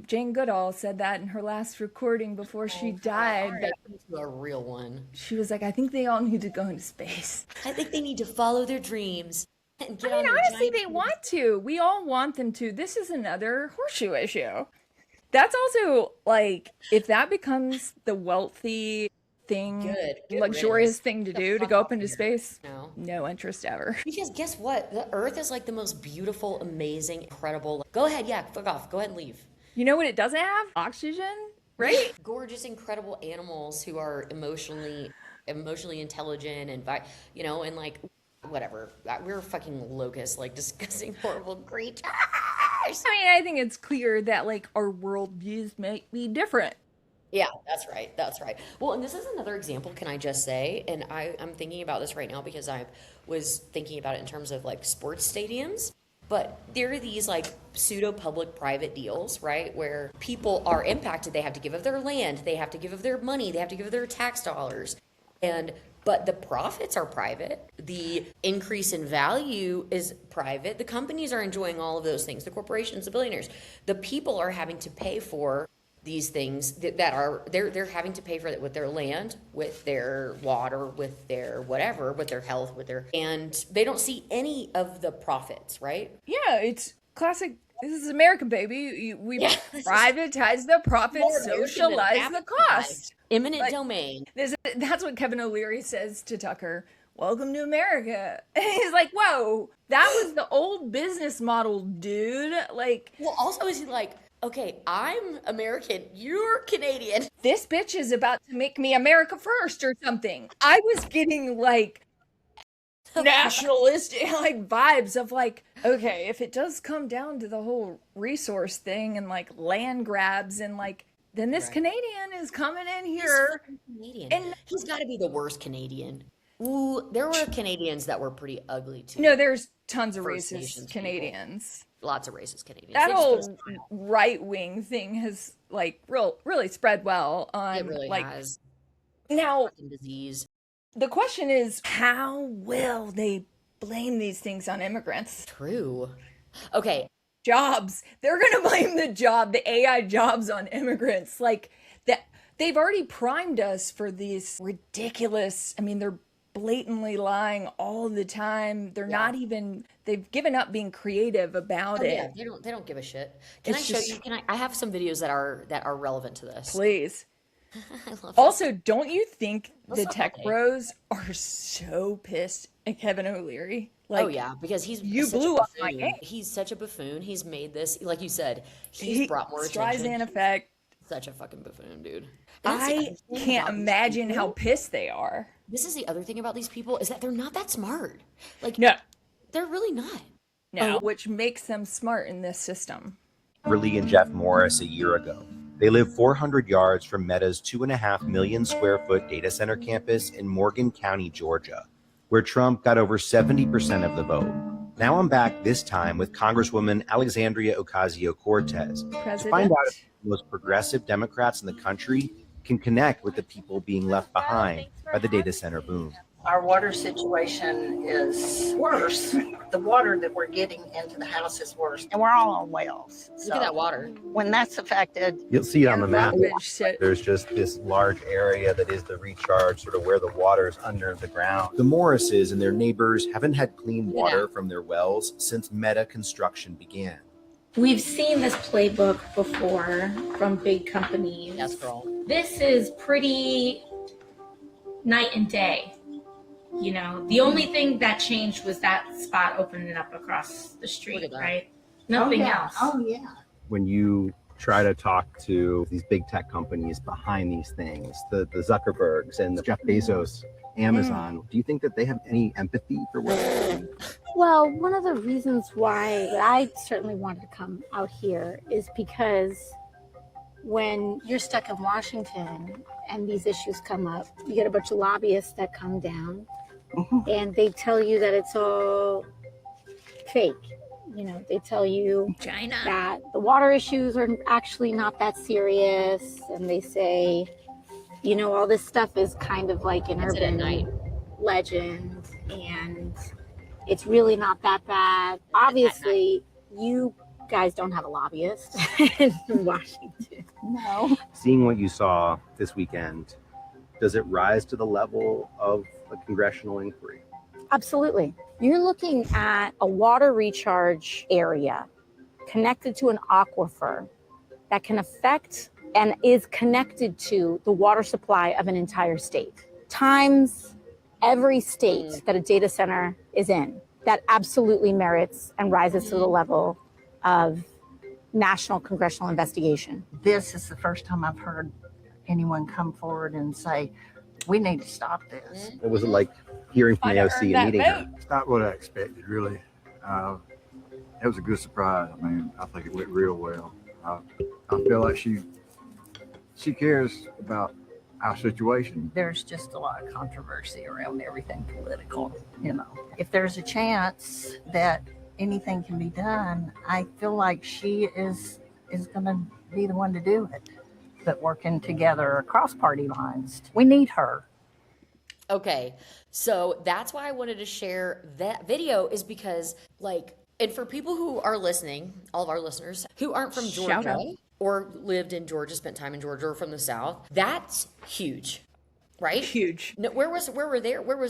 Jane Goodall said that in her last recording before she died. That To a real one. she was like, I think they all need to go into space. I think they need to follow their dreams and get I on mean, their honestly, giant they want to. We all want them to. This is another horseshoe issue. That's also like, if that becomes the wealthy thing, Good luxurious riddance. thing to Get the do to fuck go off up into here. space, No. no interest ever. Because guess what? The Earth is like the most beautiful, amazing, incredible. Go ahead, yeah, fuck off. Go ahead and leave. You know what it doesn't have? Oxygen, right? Gorgeous, incredible animals who are emotionally intelligent and and like whatever. We're fucking locusts, like disgusting, horrible creatures. I mean, I think it's clear that like our worldviews might be different. Yeah, that's right. That's right. Well, and this is another example, can I just say? And I'm thinking about this right now because I was thinking about it in terms of like sports stadiums. But there are these like pseudo public private deals, right? Where people are impacted. They have to give of their land. They have to give of their money. They have to give of their tax dollars. But the profits are private. The increase in value is private. The companies are enjoying all of those things. The corporations, the billionaires. The people are having to pay for these things that are they're having to pay for it with their land, with their water, with their whatever, with their health, with their, and they don't see any of the profits, right? Yeah, it's classic. This is America, baby. We Yeah. privatize the profit, More American than socialize half the the time. cost. Eminent Like, domain. That's what Kevin O'Leary says to Tucker. Welcome to America. And he's like, whoa, that was the old business model, dude. Like, Well, also is he like, okay, I'm American, you're Canadian. this bitch is about to make me America first or something. I was getting like nationalistic like vibes of like, okay, if it does come down to the whole resource thing and like land grabs and like, then this Canadian is coming in here. He's Canadian. And- He's got to be the worst Canadian. Ooh, there were Canadians that were pretty ugly too. No, there's tons of First racist Nations Canadians. Lots of racist Canadians. That They just whole put us- right wing thing has like really spread well on it really like has now fucking disease. the question is how will they blame these things on immigrants? True. Okay, Jobs. They're gonna blame the AI jobs on immigrants. Like that they've already primed us for these ridiculous, I mean, they're blatantly lying all the time. They're not even they've given up being creative about it. yeah, they don't give a shit. Can It's I show just- you? I have some videos that are relevant to this. Please. I love this. Also, don't you think What's the up, tech okay? bros are so pissed at Kevin O'Leary? Like, oh yeah, because he's you such a blew up my buffoon. game. He's such a buffoon. He's made this, like you said, he's brought more Streisand attention. effect. Such a fucking buffoon, dude. And that's the I other thing can't about these imagine how people. pissed they are. This is the other thing about these people is that they're not that smart. Like, No, they're really not. no, which makes them smart in this system. Lee and Jeff Morris a year ago. They live 400 yards from Meta's 2.5 million square foot data center campus in Morgan County, Georgia, where Trump got over 70% of the vote. Now I'm back this time with Congresswoman Alexandria Ocasio-Cortez to President. find out if the most progressive Democrats in the country can connect with the people being left behind by the data center boom. Our water situation is worse. The water that we're getting into the house is worse. And we're all on wells. Look at that water. When that's affected, You'll see it on the map. Garbage shit. There's just this large area that is the recharge, sort of where the water is under the ground. The Morrises and their neighbors haven't had clean water from their wells since Meta construction began. We've seen this playbook before from big companies. Yes, girl. This is pretty night and day. You know, the only thing that changed was that spot opening up across the street, Look at that. right? Nothing else. Oh, yeah. When you try to talk to these big tech companies behind these things, the Zuckerbergs and the Jeff Bezos, Amazon, do you think that they have any empathy for what's happening? Well, one of the reasons why I certainly wanted to come out here is because when you're stuck in Washington and these issues come up, you get a bunch of lobbyists that come down and they tell you that it's all fake. You know, they tell you China. that the water issues are actually not that serious. And they say, you know, all this stuff is kind of like an That's it at night. urban legend and it's really not that bad. Obviously, you guys don't have a lobbyist in Washington. No. Seeing what you saw this weekend, does it rise to the level of a congressional inquiry? Absolutely. You're looking at a water recharge area connected to an aquifer that can affect and is connected to the water supply of an entire state. Times every state that a data center is in. That absolutely merits and rises to the level of national congressional investigation. This is the first time I've heard anyone come forward and say, we need to stop this. What was it like hearing from the OC and meeting her? It's not what I expected, really. It was a good surprise. I mean, I think it went real well. I feel like she cares about our situation. There's just a lot of controversy around everything political, you know. If there's a chance that anything can be done, I feel like she is going to be the one to do it. But working together across party lines, we need her. Okay, so that's why I wanted to share that video is because, like, and for people who are listening, all of our listeners who aren't from Shout Georgia, out. or lived in Georgia, spent time in Georgia, or from the South. That's huge, right? Huge. No, where was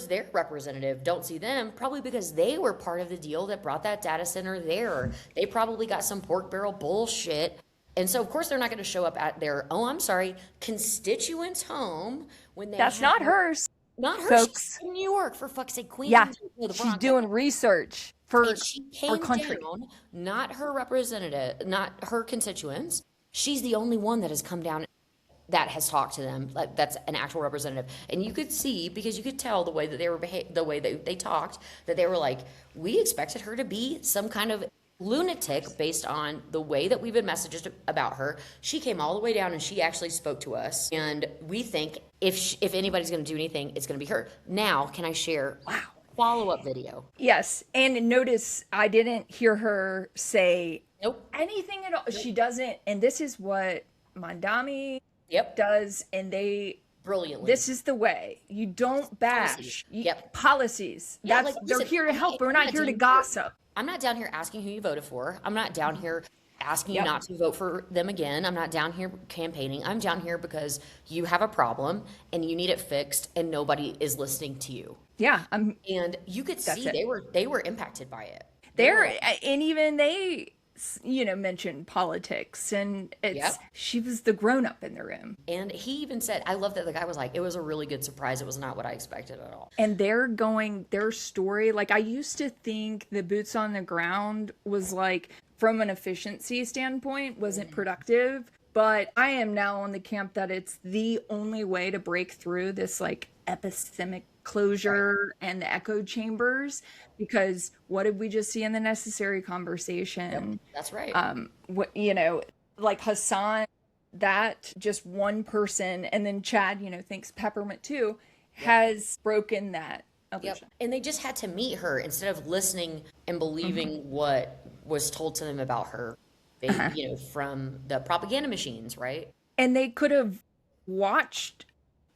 their representative? Don't see them, probably because they were part of the deal that brought that data center there. They probably got some pork barrel bullshit. And so, of course, they're not going to show up at their, constituent's home when they That's not hers. Not her. Folks. She's in New York, for fuck's sake, Queen. Yeah, of the she's Bronx. doing research for And she came our country. down, not her representative, not her constituents. She's the only one that has come down that has talked to them. Like, that's an actual representative. And you could see, because you could tell the way that they were the way they talked, that they were like, we expected her to be some kind of lunatic based on the way that we've been messaged about her. She came all the way down and she actually spoke to us. And we think if anybody's going to do anything, it's going to be her. Now, can I share? Wow. Follow-up video. Yes, and notice I didn't hear her say anything at all. Nope. She doesn't, and this is what Mandami does, and they brilliantly. This is the way. You don't bash. Policies. Yeah, That's like, they're listen, here to help. hey, We're I'm not not here to doing- gossip. I'm not down here asking who you voted for. I'm not down here asking you not to vote for them again. I'm not down here campaigning. I'm down here because you have a problem and you need it fixed and nobody is listening to you. Yeah, and you could see they were impacted by it. And even they, mentioned politics, and she was the grown up in the room. And he even said, I love that the guy was like, it was a really good surprise. It was not what I expected at all. And they're going their story. Like, I used to think the boots on the ground was like, from an efficiency standpoint, wasn't productive. But I am now on the camp that it's the only way to break through this like epistemic closure and the echo chambers, because what did we just see in the necessary conversation? That's right. Like Hassan, that just one person, and then Chad, thinks Peppermint too, has broken that illusion. And they just had to meet her instead of listening and believing what was told to them about her, from the propaganda machines, right? And they could have watched,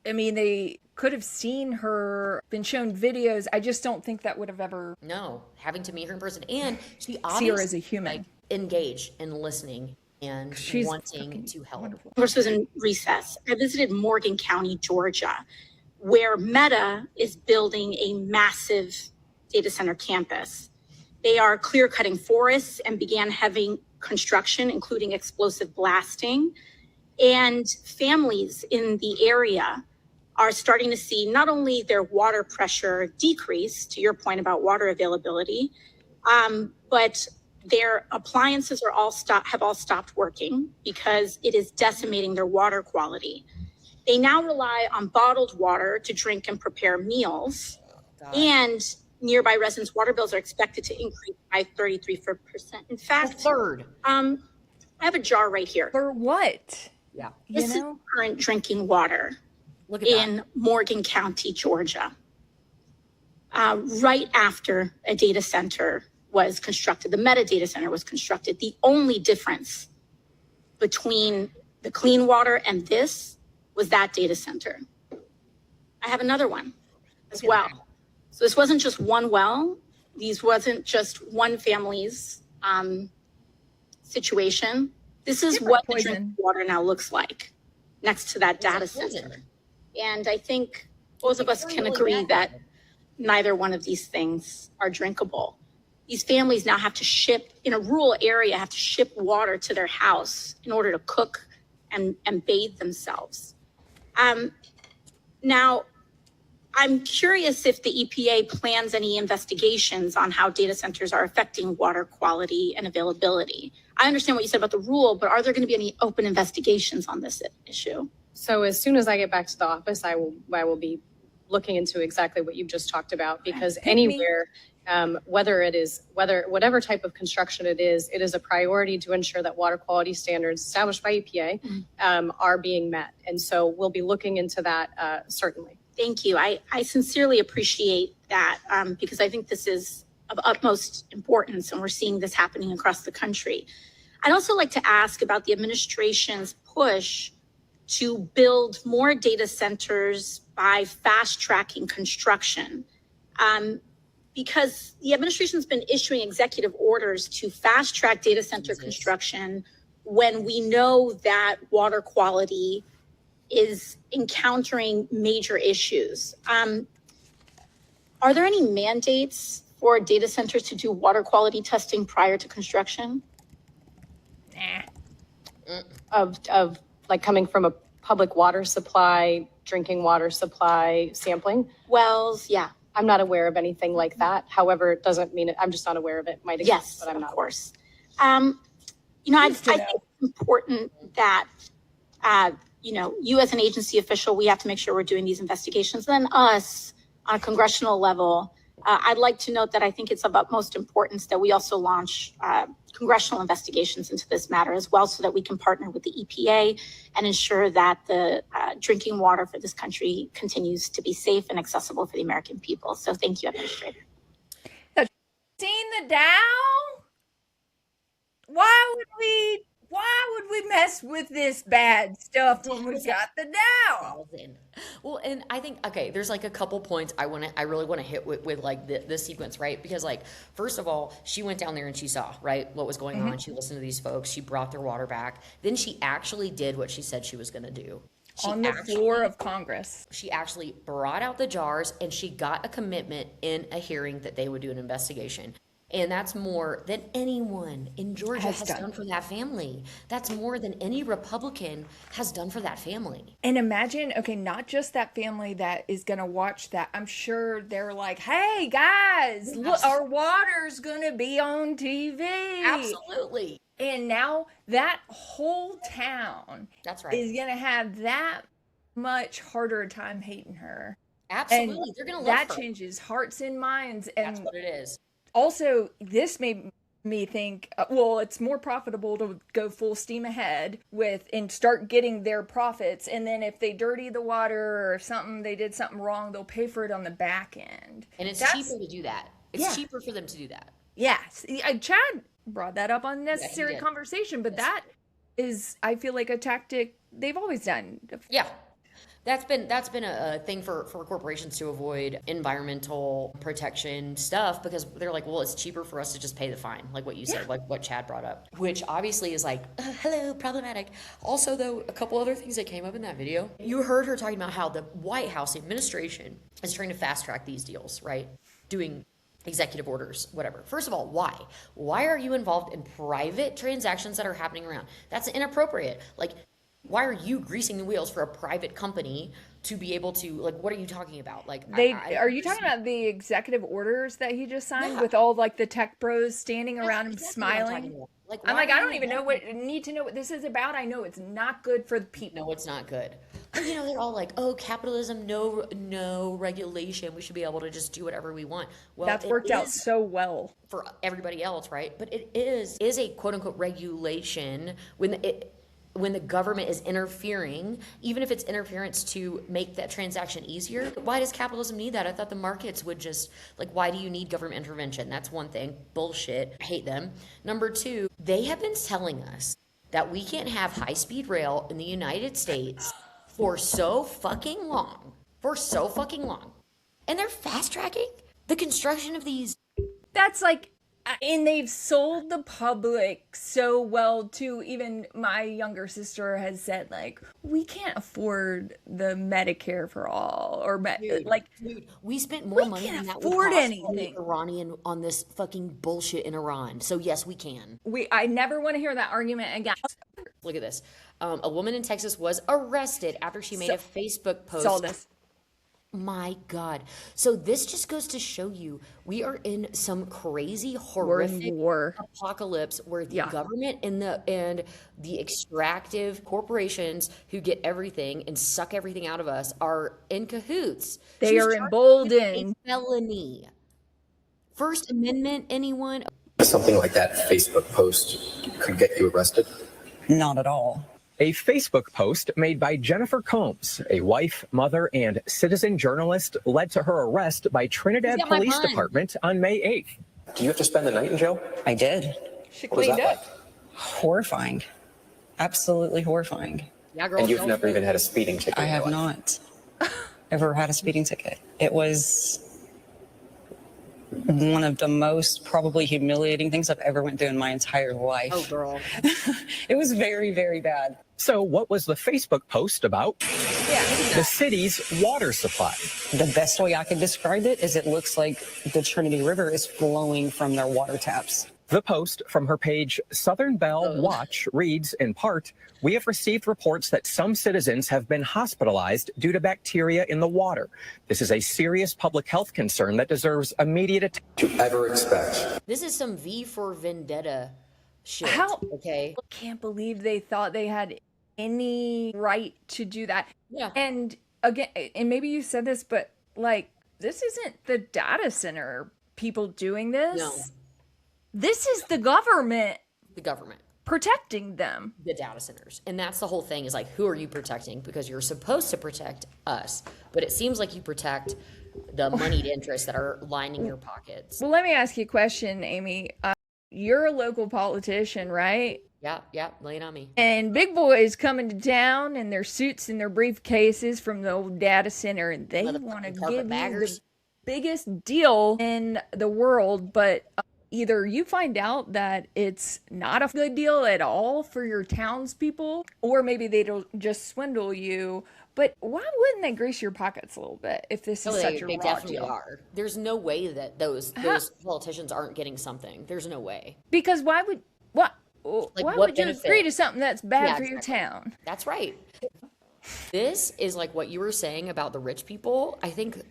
they could have seen her, been shown videos. I just don't think that would have ever. No, having to meet her in person. And she obviously see her as a human. Engaged and listening and She's wanting to help. This was in recess. I visited Morgan County, Georgia, where Meta is building a massive data center campus. They are clear-cutting forests and began heavy construction, including explosive blasting. And families in the area are starting to see not only their water pressure decrease, to your point about water availability, but their appliances have all stopped working because it is decimating their water quality. They now rely on bottled water to drink and prepare meals. And nearby residents' water bills are expected to increase by 33%. In fact, third. I have a jar right here. For what? Yeah. This is current drinking water in Morgan County, Georgia. Right after a data center was constructed, the Meta data center was constructed. The only difference between the clean water and this was that data center. I have another one as well. So this wasn't just one well. These wasn't just one family's situation. This is what the drinking water now looks like next to that data center. And I think both of us can agree that neither one of these things are drinkable. These families now have to ship, in a rural area, have to ship water to their house in order to cook and bathe themselves. Now, I'm curious if the EPA plans any investigations on how data centers are affecting water quality and availability. I understand what you said about the rule, but are there going to be any open investigations on this issue? So as soon as I get back to the office, I will be looking into exactly what you've just talked about, because anywhere, whatever type of construction it is a priority to ensure that water quality standards established by EPA are being met. And so we'll be looking into that certainly. Thank you. I sincerely appreciate that because I think this is of utmost importance, and we're seeing this happening across the country. I'd also like to ask about the administration's push to build more data centers by fast-tracking construction. Because the administration's been issuing executive orders to fast-track data center construction when we know that water quality is encountering major issues. Are there any mandates for data centers to do water quality testing prior to construction? Of like coming from a public water supply, drinking water supply sampling? Wells, yeah. I'm not aware of anything like that. However, it doesn't mean it, I'm just not aware of it. Might exist, Yes, but I'm not. of course. I think it's important that, you as an agency official, we have to make sure we're doing these investigations. Then us on a congressional level, I'd like to note that I think it's of utmost importance that we also launch congressional investigations into this matter as well, so that we can partner with the EPA and ensure that the drinking water for this country continues to be safe and accessible for the American people. So thank you, Administrator. Seen the Dow? Why would we mess with this bad stuff when we got the Dow? Well, and I think, okay, there's like a couple points I really want to hit with like the sequence, right? Because like, first of all, she went down there and she saw, right, what was going on. She listened to these folks. She brought their water back. Then she actually did what she said she was going to do. On the floor of Congress. She actually brought out the jars and she got a commitment in a hearing that they would do an investigation. And that's more than anyone in Georgia has done for that family. That's more than any Republican has done for that family. And imagine, okay, not just that family that is going to watch that. I'm sure they're like, hey, guys, look, our water's going to be on TV. Absolutely. And now that whole town is going to have that much harder time hating her. Absolutely. And they're going to love that her. changes hearts and minds. And that's what it is. Also, this made me think, well, it's more profitable to go full steam ahead with and start getting their profits. And then if they dirty the water or something, they did something wrong, they'll pay for it on the back end. And it's cheaper to do that. It's cheaper for them to do that. Yes. Chad brought that up on Necessary Conversation, but that is, I feel like, a tactic they've always done. Yeah. That's been a thing for corporations to avoid environmental protection stuff, because they're like, well, it's cheaper for us to just pay the fine, like what you said, like what Chad brought up, which obviously is like, hello, problematic. Also, though, a couple other things that came up in that video. You heard her talking about how the White House administration is trying to fast track these deals, right? Doing executive orders, whatever. First of all, why? Why are you involved in private transactions that are happening around? That's inappropriate. Like, why are you greasing the wheels for a private company to be able to, like, what are you talking about? Like, are you talking about the executive orders that he just signed with all like the tech bros standing around him smiling? I'm like, I don't even need to know what this is about. I know it's not good for the people. No, it's not good. But, you know, they're all like, oh, capitalism, no regulation. We should be able to just do whatever we want. Well, that's worked out so well for everybody else, right? But it is a quote unquote regulation when the government is interfering, even if it's interference to make that transaction easier. Why does capitalism need that? I thought the markets would just, like, why do you need government intervention? That's one thing. Bullshit. I hate them. Number two, they have been telling us that we can't have high-speed rail in the United States for so fucking long. And they're fast-tracking the construction of these. That's like, and they've sold the public so well too. Even my younger sister has said, like, we can't afford the Medicare for all, or dude, we spent more money than that would cost any Iranian on this fucking bullshit in Iran. So yes, we can. I never want to hear that argument again. Look at this. A woman in Texas was arrested after she made a Facebook post. Saw this. My God. So this just goes to show you we are in some crazy, horrific apocalypse where the government and the extractive corporations who get everything and suck everything out of us are in cahoots. They are emboldened. Felony. First Amendment, anyone? Something like that Facebook post could get you arrested? Not at all. A Facebook post made by Jennifer Combs, a wife, mother, and citizen journalist, led to her arrest by Trinidad Police Department on May 8th. Do you have to spend the night in jail? I did. She cleaned up. Horrifying. Absolutely horrifying. Yeah, girl, and you've never even had a speeding ticket? I have not ever had a speeding ticket. It was one of the most probably humiliating things I've ever went through in my entire life. Oh, girl. It was very, very bad. So what was the Facebook post about? The city's water supply. The best way I could describe it is it looks like the Trinity River is flowing from their water taps. The post from her page Southern Bell Watch reads, in part, "We have received reports that some citizens have been hospitalized due to bacteria in the water. This is a serious public health concern that deserves immediate attention." To ever expect. This is some V for Vendetta shit. Okay. I can't believe they thought they had any right to do that. Yeah. And again, and maybe you said this, but like, this isn't the data center people doing this. No. This is the government. The government. Protecting them. The data centers. And that's the whole thing, is like, who are you protecting? Because you're supposed to protect us. But it seems like you protect the moneyed interests that are lining your pockets. Well, let me ask you a question, Amy. You're a local politician, right? Yeah, lay it on me. And big boys coming to town in their suits and their briefcases from the old data center, and they want to give you the biggest deal in the world, but either you find out that it's not a good deal at all for your townspeople, or maybe they'll just swindle you. But why wouldn't they grease your pockets a little bit if this is such a they raw definitely deal? are. There's no way that those politicians aren't getting something. There's no way. Because why would why would you agree to something that's bad for your town? That's right. This is like what you were saying about the rich people. I think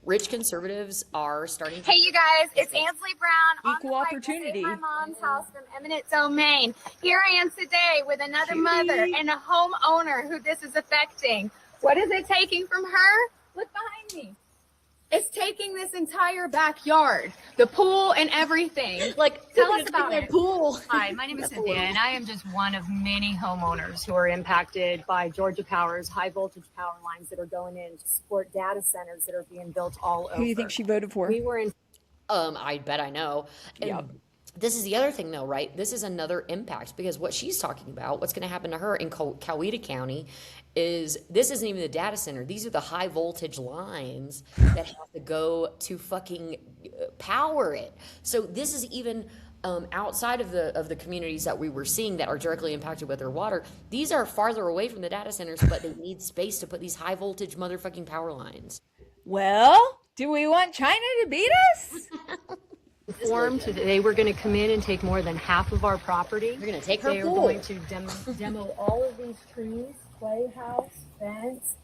rich conservatives are starting to... Hey, you guys, it's Ansley Brown. Equal opportunity. My mom's house from eminent domain. Here I am today with another mother and a homeowner who this is affecting. What is it taking from her? Look behind me. It's taking this entire backyard, the pool and everything. Like, tell us about it. Pool. Hi, my name is Cynthia, and I am just one of many homeowners who are impacted by Georgia Power's high voltage power lines that are going in to support data centers that are being built all over. Who do you think she voted for? We were in. I bet I know. And this is the other thing, though, right? This is another impact, because what she's talking about, what's going to happen to her in Coweta County, is this isn't even the data center. These are the high voltage lines that have to go to fucking power it. So this is even outside of the communities that we were seeing that are directly impacted with their water. These are farther away from the data centers, but they need space to put these high voltage motherfucking power lines. Well, do we want China to beat us? Informed that they were going to come in and take more than half of our property. They're going to take her They pool. are going to demo all of these trees, playhouse, fence,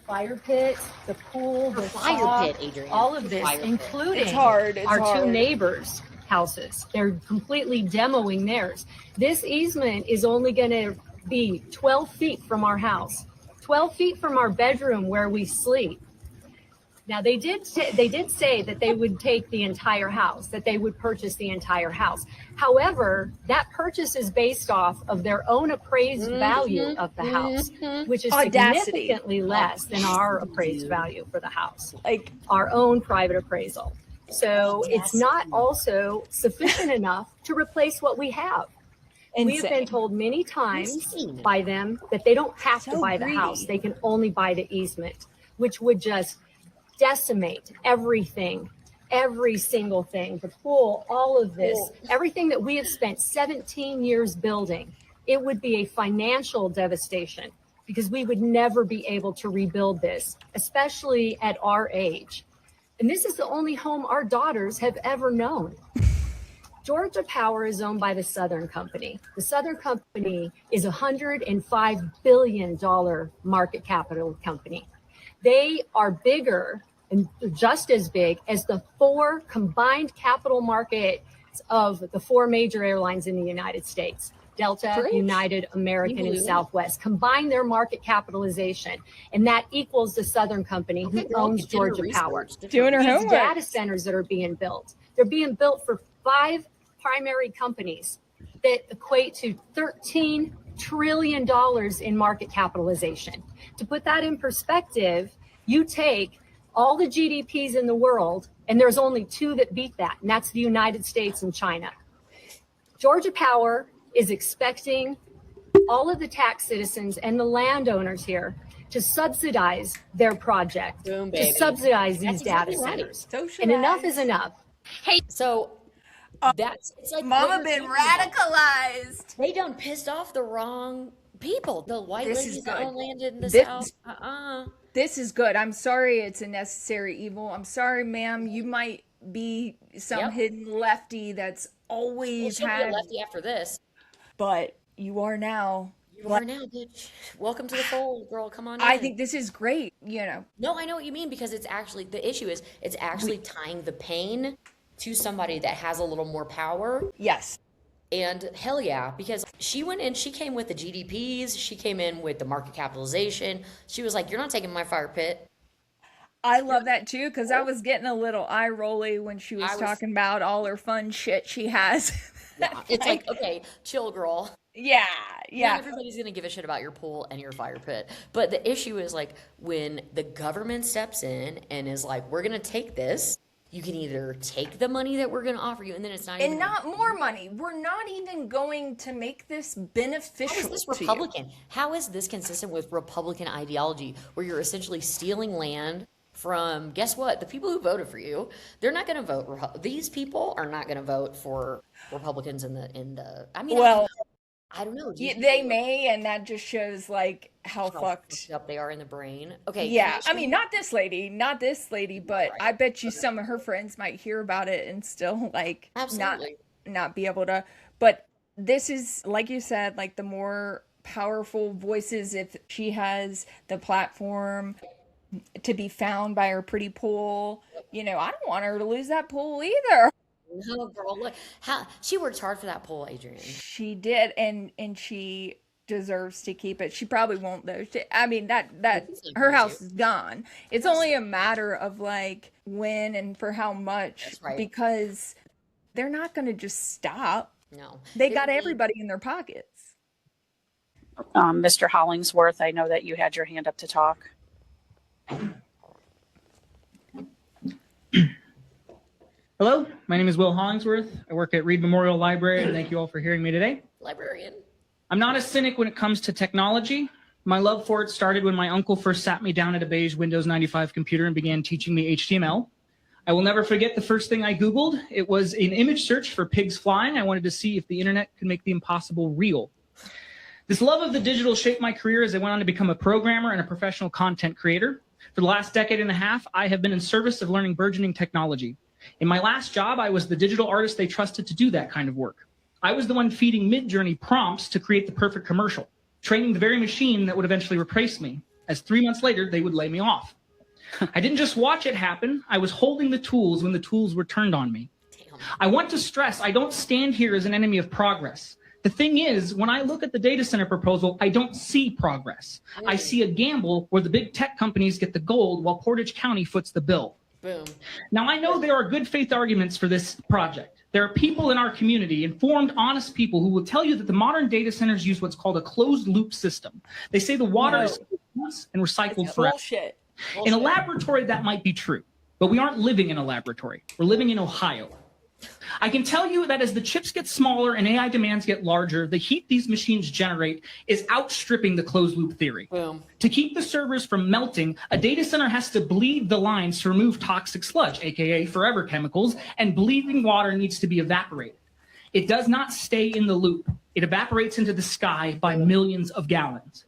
fire pit, the pool, the fire shop, pit, Adrienne. all of this, Fire pit. including It's hard. It's our hard. two neighbors' houses. They're completely demoing theirs. This easement is only going to be 12 feet from our house, 12 feet from our bedroom where we sleep. Now, they did say that they would take the entire house, that they would purchase the entire house. However, that purchase is based off of their own appraised value of the house, which is Audacity. significantly less than our appraised value for the house, like our own private appraisal. So it's not also sufficient enough to replace what we have. We have been told many times by them that they don't have to buy the house. They can only buy the easement, which would just decimate everything, every single thing, the pool, all of this, everything that we have spent 17 years building. It would be a financial devastation because we would never be able to rebuild this, especially at our age. And this is the only home our daughters have ever known. Georgia Power is owned by the Southern Company. The Southern Company is a $105 billion market capital company. They are bigger and just as big as the four combined capital markets of the four major airlines in the United States. Delta, United, American, and Southwest. Combine their market capitalization, and that equals the Southern Company, who owns Georgia Power. Doing her These homework. data centers that are being built, they're being built for 5 primary companies that equate to $13 trillion in market capitalization. To put that in perspective, you take all the GDPs in the world, and there's only 2 that beat that, and that's the United States and China. Georgia Power is expecting all of the tax citizens and the landowners here to subsidize their project, to subsidize these data centers. And enough is enough. Hey, so that's it's like Mama what been you're talking about. radicalized. They done pissed off the wrong people. The white This ladies is that good. own land in the This South. This is good. I'm sorry it's a necessary evil. I'm sorry, ma'am. You might be some hidden lefty that's always She'll be a had, lefty after this. but you are now. You are now, bitch. Welcome to the fold, girl. Come on in. I think this is great, you know. No, I know what you mean, because it's actually, the issue is it's actually tying the pain to somebody that has a little more power. Yes. And hell yeah, because she went in, she came with the GDPs, she came in with the market capitalization. She was like, you're not taking my fire pit. I love that too, because I was getting a little eye rolly when she was talking about all her fun shit she has. Yeah, it's like, okay, chill, girl. Yeah. Not everybody's gonna give a shit about your pool and your fire pit. But the issue is like when the government steps in and is like, we're gonna take this. You can either take the money that we're gonna offer you, and then it's not even not more money. We're not even going to make this beneficial. How is this to you. Republican? How is this consistent with Republican ideology, where you're essentially stealing land from, guess what? The people who voted for you, they're not going to vote. These people are not going to vote for Republicans in the. I mean, Well, I don't know. They may, and that just shows like how fucked up they are in the brain. Okay. Yeah, I mean, not this lady, but I bet you some of her friends might hear about it and still like not be able to. But this is, like you said, like the more powerful voices, if she has the platform to be found by her pretty pool, you know, I don't want her to lose that pool either. No, girl, look how she worked hard for that pool, Adrienne. She did, and she deserves to keep it. She probably won't though. I mean, that her house is gone. It's only a matter of like when and for how much. That's right. Because they're not going to just stop. No, they got everybody in their pockets. Mr. Hollingsworth, I know that you had your hand up to talk. Hello, my name is Will Hollingsworth. I work at Reed Memorial Library, and thank you all for hearing me today. Librarian. I'm not a cynic when it comes to technology. My love for it started when my uncle first sat me down at a beige Windows 95 computer and began teaching me HTML. I will never forget the first thing I Googled. It was an image search for pigs flying. I wanted to see if the internet could make the impossible real. This love of the digital shaped my career as I went on to become a programmer and a professional content creator. For the last decade and a half, I have been in service of learning burgeoning technology. In my last job, I was the digital artist they trusted to do that kind of work. I was the one feeding Mid-Journey prompts to create the perfect commercial, training the very machine that would eventually replace me, as 3 months later, they would lay me off. I didn't just watch it happen. I was holding the tools when the tools were turned on me. I want to stress, I don't stand here as an enemy of progress. The thing is, when I look at the data center proposal, I don't see progress. I see a gamble where the big tech companies get the gold while Portage County foots the bill. Boom. Now, I know there are good faith arguments for this project. There are people in our community, informed, honest people, who will tell you that the modern data centers use what's called a closed loop system. They say the water is once and recycled forever. Bullshit. In a laboratory, that might be true, but we aren't living in a laboratory. We're living in Ohio. I can tell you that as the chips get smaller and AI demands get larger, the heat these machines generate is outstripping the closed loop theory. Boom. To keep the servers from melting, a data center has to bleed the lines to remove toxic sludge, aka forever chemicals, and bleeding water needs to be evaporated. It does not stay in the loop. It evaporates into the sky by millions of gallons.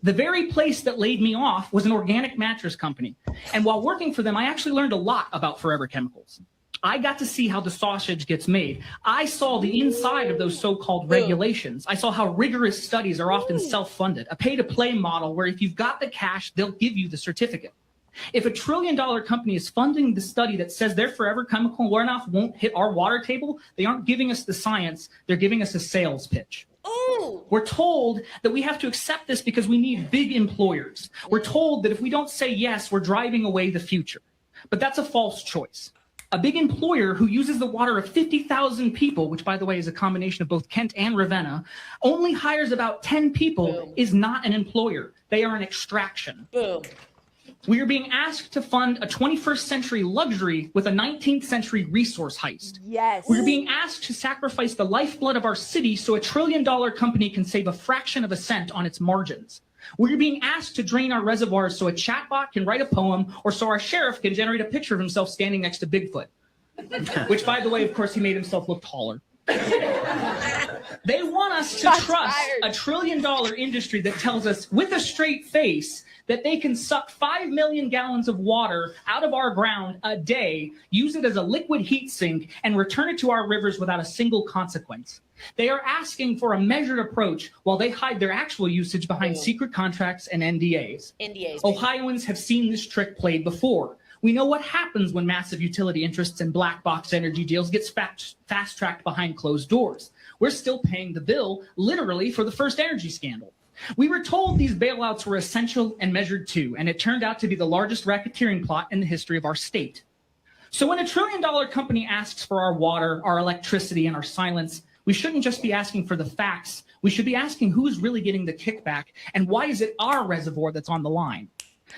The very place that laid me off was an organic mattress company. And while working for them, I actually learned a lot about forever chemicals. I got to see how the sausage gets made. I saw the inside of those so-called regulations. I saw how rigorous studies are often self-funded, a pay-to-play model where if you've got the cash, they'll give you the certificate. If a $1 trillion company is funding the study that says their forever chemical runoff won't hit our water table, they aren't giving us the science, they're giving us a sales pitch. We're told that we have to accept this because we need big employers. We're told that if we don't say yes, we're driving away the future. But that's a false choice. A big employer who uses the water of 50,000 people, which by the way is a combination of both Kent and Ravenna, only hires about 10 people, is not an employer. They are an extraction. Boom. We are being asked to fund a 21st century luxury with a 19th century resource heist. Yes. We're being asked to sacrifice the lifeblood of our city so a $1 trillion company can save a fraction of a cent on its margins. We're being asked to drain our reservoirs so a chatbot can write a poem or so our sheriff can generate a picture of himself standing next to Bigfoot. Which, by the way, of course, he made himself look taller. They want us to trust a $1 trillion industry that tells us with a straight face that they can suck 5 million gallons of water out of our ground a day, use it as a liquid heat sink, and return it to our rivers without a single consequence. They are asking for a measured approach while they hide their actual usage behind secret contracts and NDAs. Ohioans have seen this trick played before. We know what happens when massive utility interests and black box energy deals get fast-tracked behind closed doors. We're still paying the bill, literally, for the first energy scandal. We were told these bailouts were essential and measured too, and it turned out to be the largest racketeering plot in the history of our state. So when a $1 trillion company asks for our water, our electricity, and our silence, we shouldn't just be asking for the facts. We should be asking who's really getting the kickback, and why is it our reservoir that's on the line?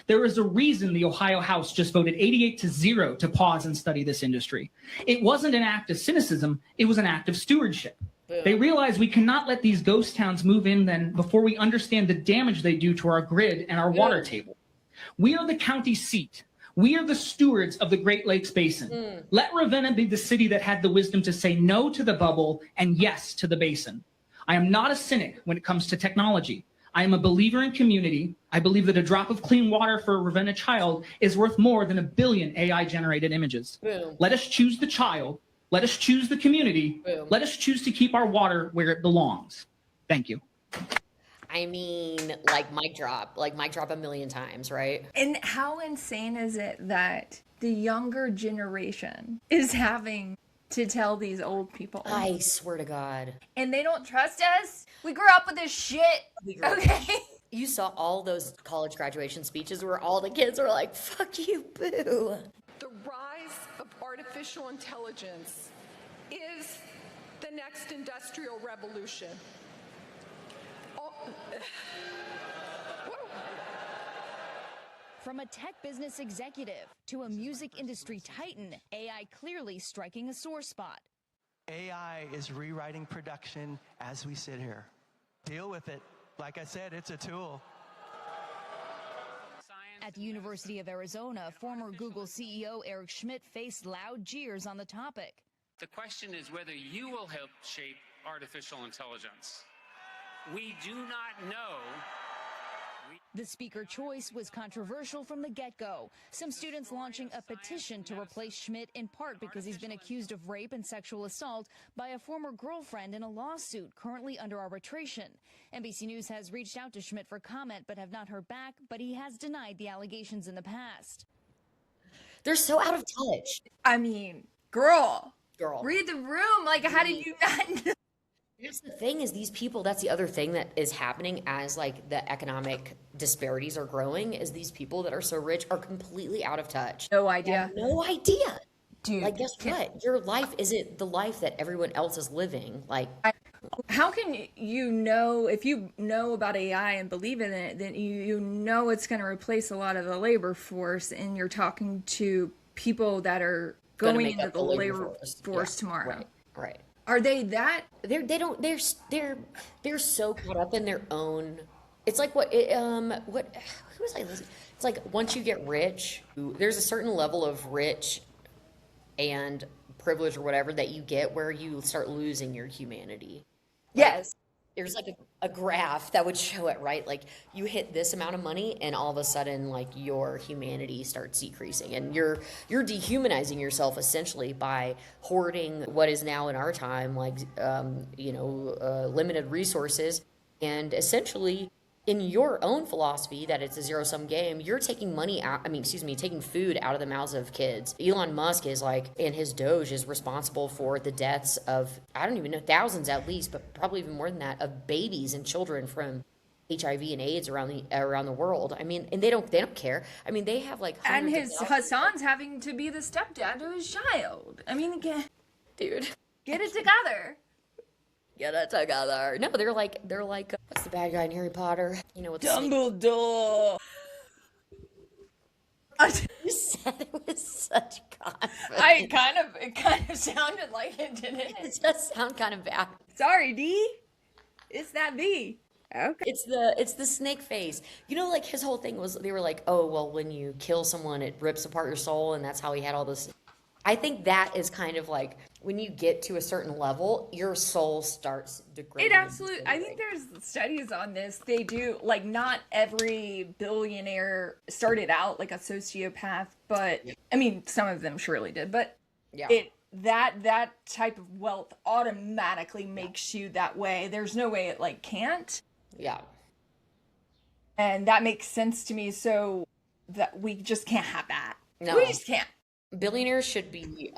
There is a reason the Ohio House just voted 88-0 to pause and study this industry. It wasn't an act of cynicism, it was an act of stewardship. They realize we cannot let these ghost towns move in then before we understand the damage they do to our grid and our water table. We are the county seat. We are the stewards of the Great Lakes Basin. Let Ravenna be the city that had the wisdom to say no to the bubble and yes to the basin. I am not a cynic when it comes to technology. I am a believer in community. I believe that a drop of clean water for a Ravenna child is worth more than 1 billion AI-generated images. Let us choose the child. Let us choose the community. Let us choose to keep our water where it belongs. Thank you. I mean, like mic drop 1 million times, right? And how insane is it that the younger generation is having to tell these old people? I swear to God. And they don't trust us? We grew up with this shit. Okay. You saw all those college graduation speeches where all the kids were like, fuck you, boo. The rise of artificial intelligence is the next industrial revolution. From a tech business executive to a music industry titan, AI clearly striking a sore spot. AI is rewriting production as we sit here. Deal with it. Like I said, it's a tool. At the University of Arizona, former Google CEO Eric Schmidt faced loud jeers on the topic. The question is whether you will help shape artificial intelligence. We do not know. The speaker choice was controversial from the get-go. Some students launching a petition to replace Schmidt in part because he's been accused of rape and sexual assault by a former girlfriend in a lawsuit currently under arbitration. NBC News has reached out to Schmidt for comment but have not heard back, but he has denied the allegations in the past. They're so out of touch. I mean, girl. Read the room. Like, how did you not know? Here's the thing is these people, that's the other thing that is happening as like the economic disparities are growing, is these people that are so rich are completely out of touch. No idea. No idea. Dude. Like, guess what? Your life isn't the life that everyone else is living. Like, how can you know, if you know about AI and believe in it, then you know it's going to replace a lot of the labor force, and you're talking to people that are going into the labor force tomorrow. Right. Are they that? They're so caught up in their own. It's like who was I listening? It's like once you get rich, there's a certain level of rich and privilege or whatever that you get where you start losing your humanity. Yes. There's like a graph that would show it, right? Like you hit this amount of money and all of a sudden like your humanity starts decreasing, and you're dehumanizing yourself essentially by hoarding what is now in our time like limited resources, and essentially in your own philosophy that it's a zero-sum game, you're taking taking food out of the mouths of kids. Elon Musk is like, and his Doge is responsible for the deaths of, I don't even know, thousands at least, but probably even more than that, of babies and children from HIV and AIDS around the world. I mean, and they don't care. I mean, they have like and his Hassan's having to be the stepdad to his child. I mean, get it together. Get it together. No, they're like, what's the bad guy in Harry Potter? You know what? Dumbledore. You said it with such confidence. It kind of sounded like it, didn't it? It does sound kind of bad. Sorry, D. It's that B. Okay. It's the snake face. You know, like his whole thing was, they were like, oh, well, when you kill someone, it rips apart your soul, and that's how he had all this. I think that is kind of like when you get to a certain level, your soul starts degrading. It absolutely, I think there's studies on this. They do, like, not every billionaire started out like a sociopath, but I mean, some of them surely did, but that type of wealth automatically makes you that way. There's no way it like can't. Yeah. And that makes sense to me. So that we just can't have that. No. We just can't. Billionaires should be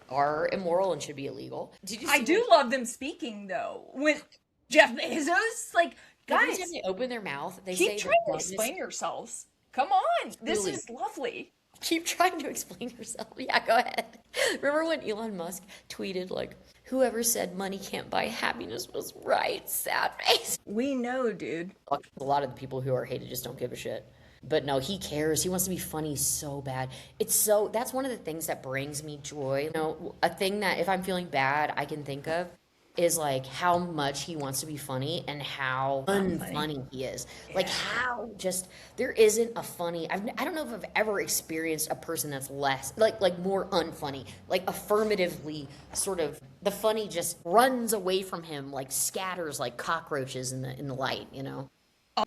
are immoral and should be illegal. Did you see I do love them speaking though. With Jeff Bezos, like, every guys, time they open their mouth, they keep say trying to explain yourselves. Come on, this Really? is lovely. Keep trying to explain yourself. Yeah, go ahead. Remember when Elon Musk tweeted, like, whoever said money can't buy happiness was right, sad face. We know, dude. A lot of the people who are hated just don't give a shit. But no, he cares. He wants to be funny so bad. That's one of the things that brings me joy. You know, a thing that if I'm feeling bad, I can think of is like how much he wants to be funny and how unfunny he is. Like how just, there isn't a funny, I don't know if I've ever experienced a person that's less, like more unfunny, like affirmatively sort of, the funny just runs away from him, like scatters like cockroaches in the light, you know?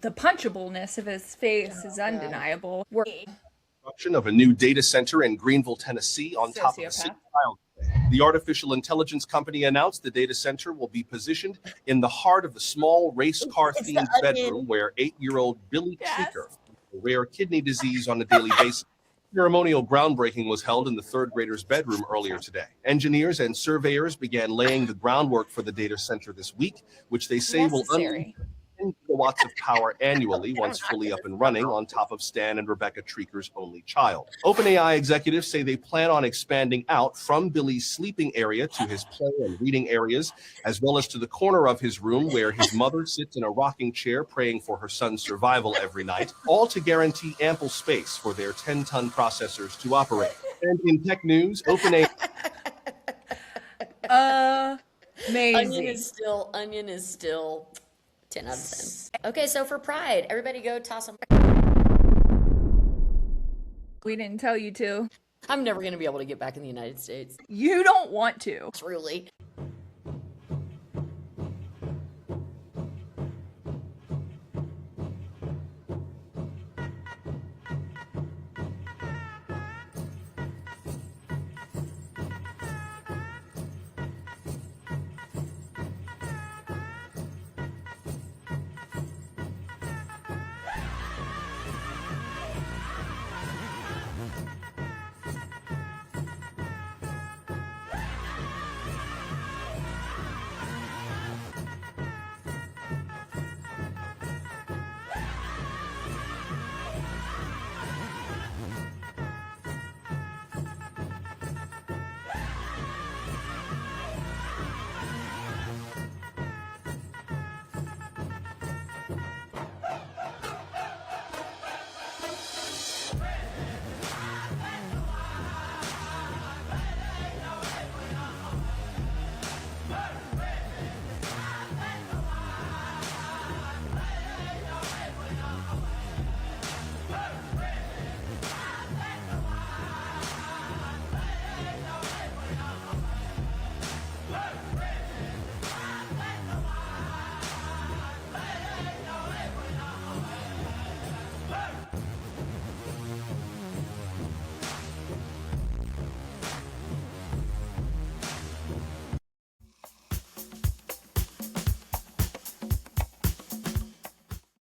The punchableness of his face is undeniable. Construction of a new data center in Greenville, Tennessee, on top of the city child. The artificial intelligence company announced the data center will be positioned in the heart of the small race car themed bedroom where 8-year-old Billy Cheeker, a rare kidney disease on a daily basis. Ceremonial groundbreaking was held in the third grader's bedroom earlier today. Engineers and surveyors began laying the groundwork for the data center this week, which they say will unleash 10 gigawatts of power annually once fully up and running, on top of Stan and Rebecca Treaker's only child. OpenAI executives say they plan on expanding out from Billy's sleeping area to his play and reading areas, as well as to the corner of his room where his mother sits in a rocking chair praying for her son's survival every night, all to guarantee ample space for their 10-ton processors to operate. And in tech news, OpenAI... Amazing. Onion is still 10 out of 10. Okay, so for Pride, everybody go toss them. We didn't tell you to. I'm never going to be able to get back in the United States. You don't want to. Truly.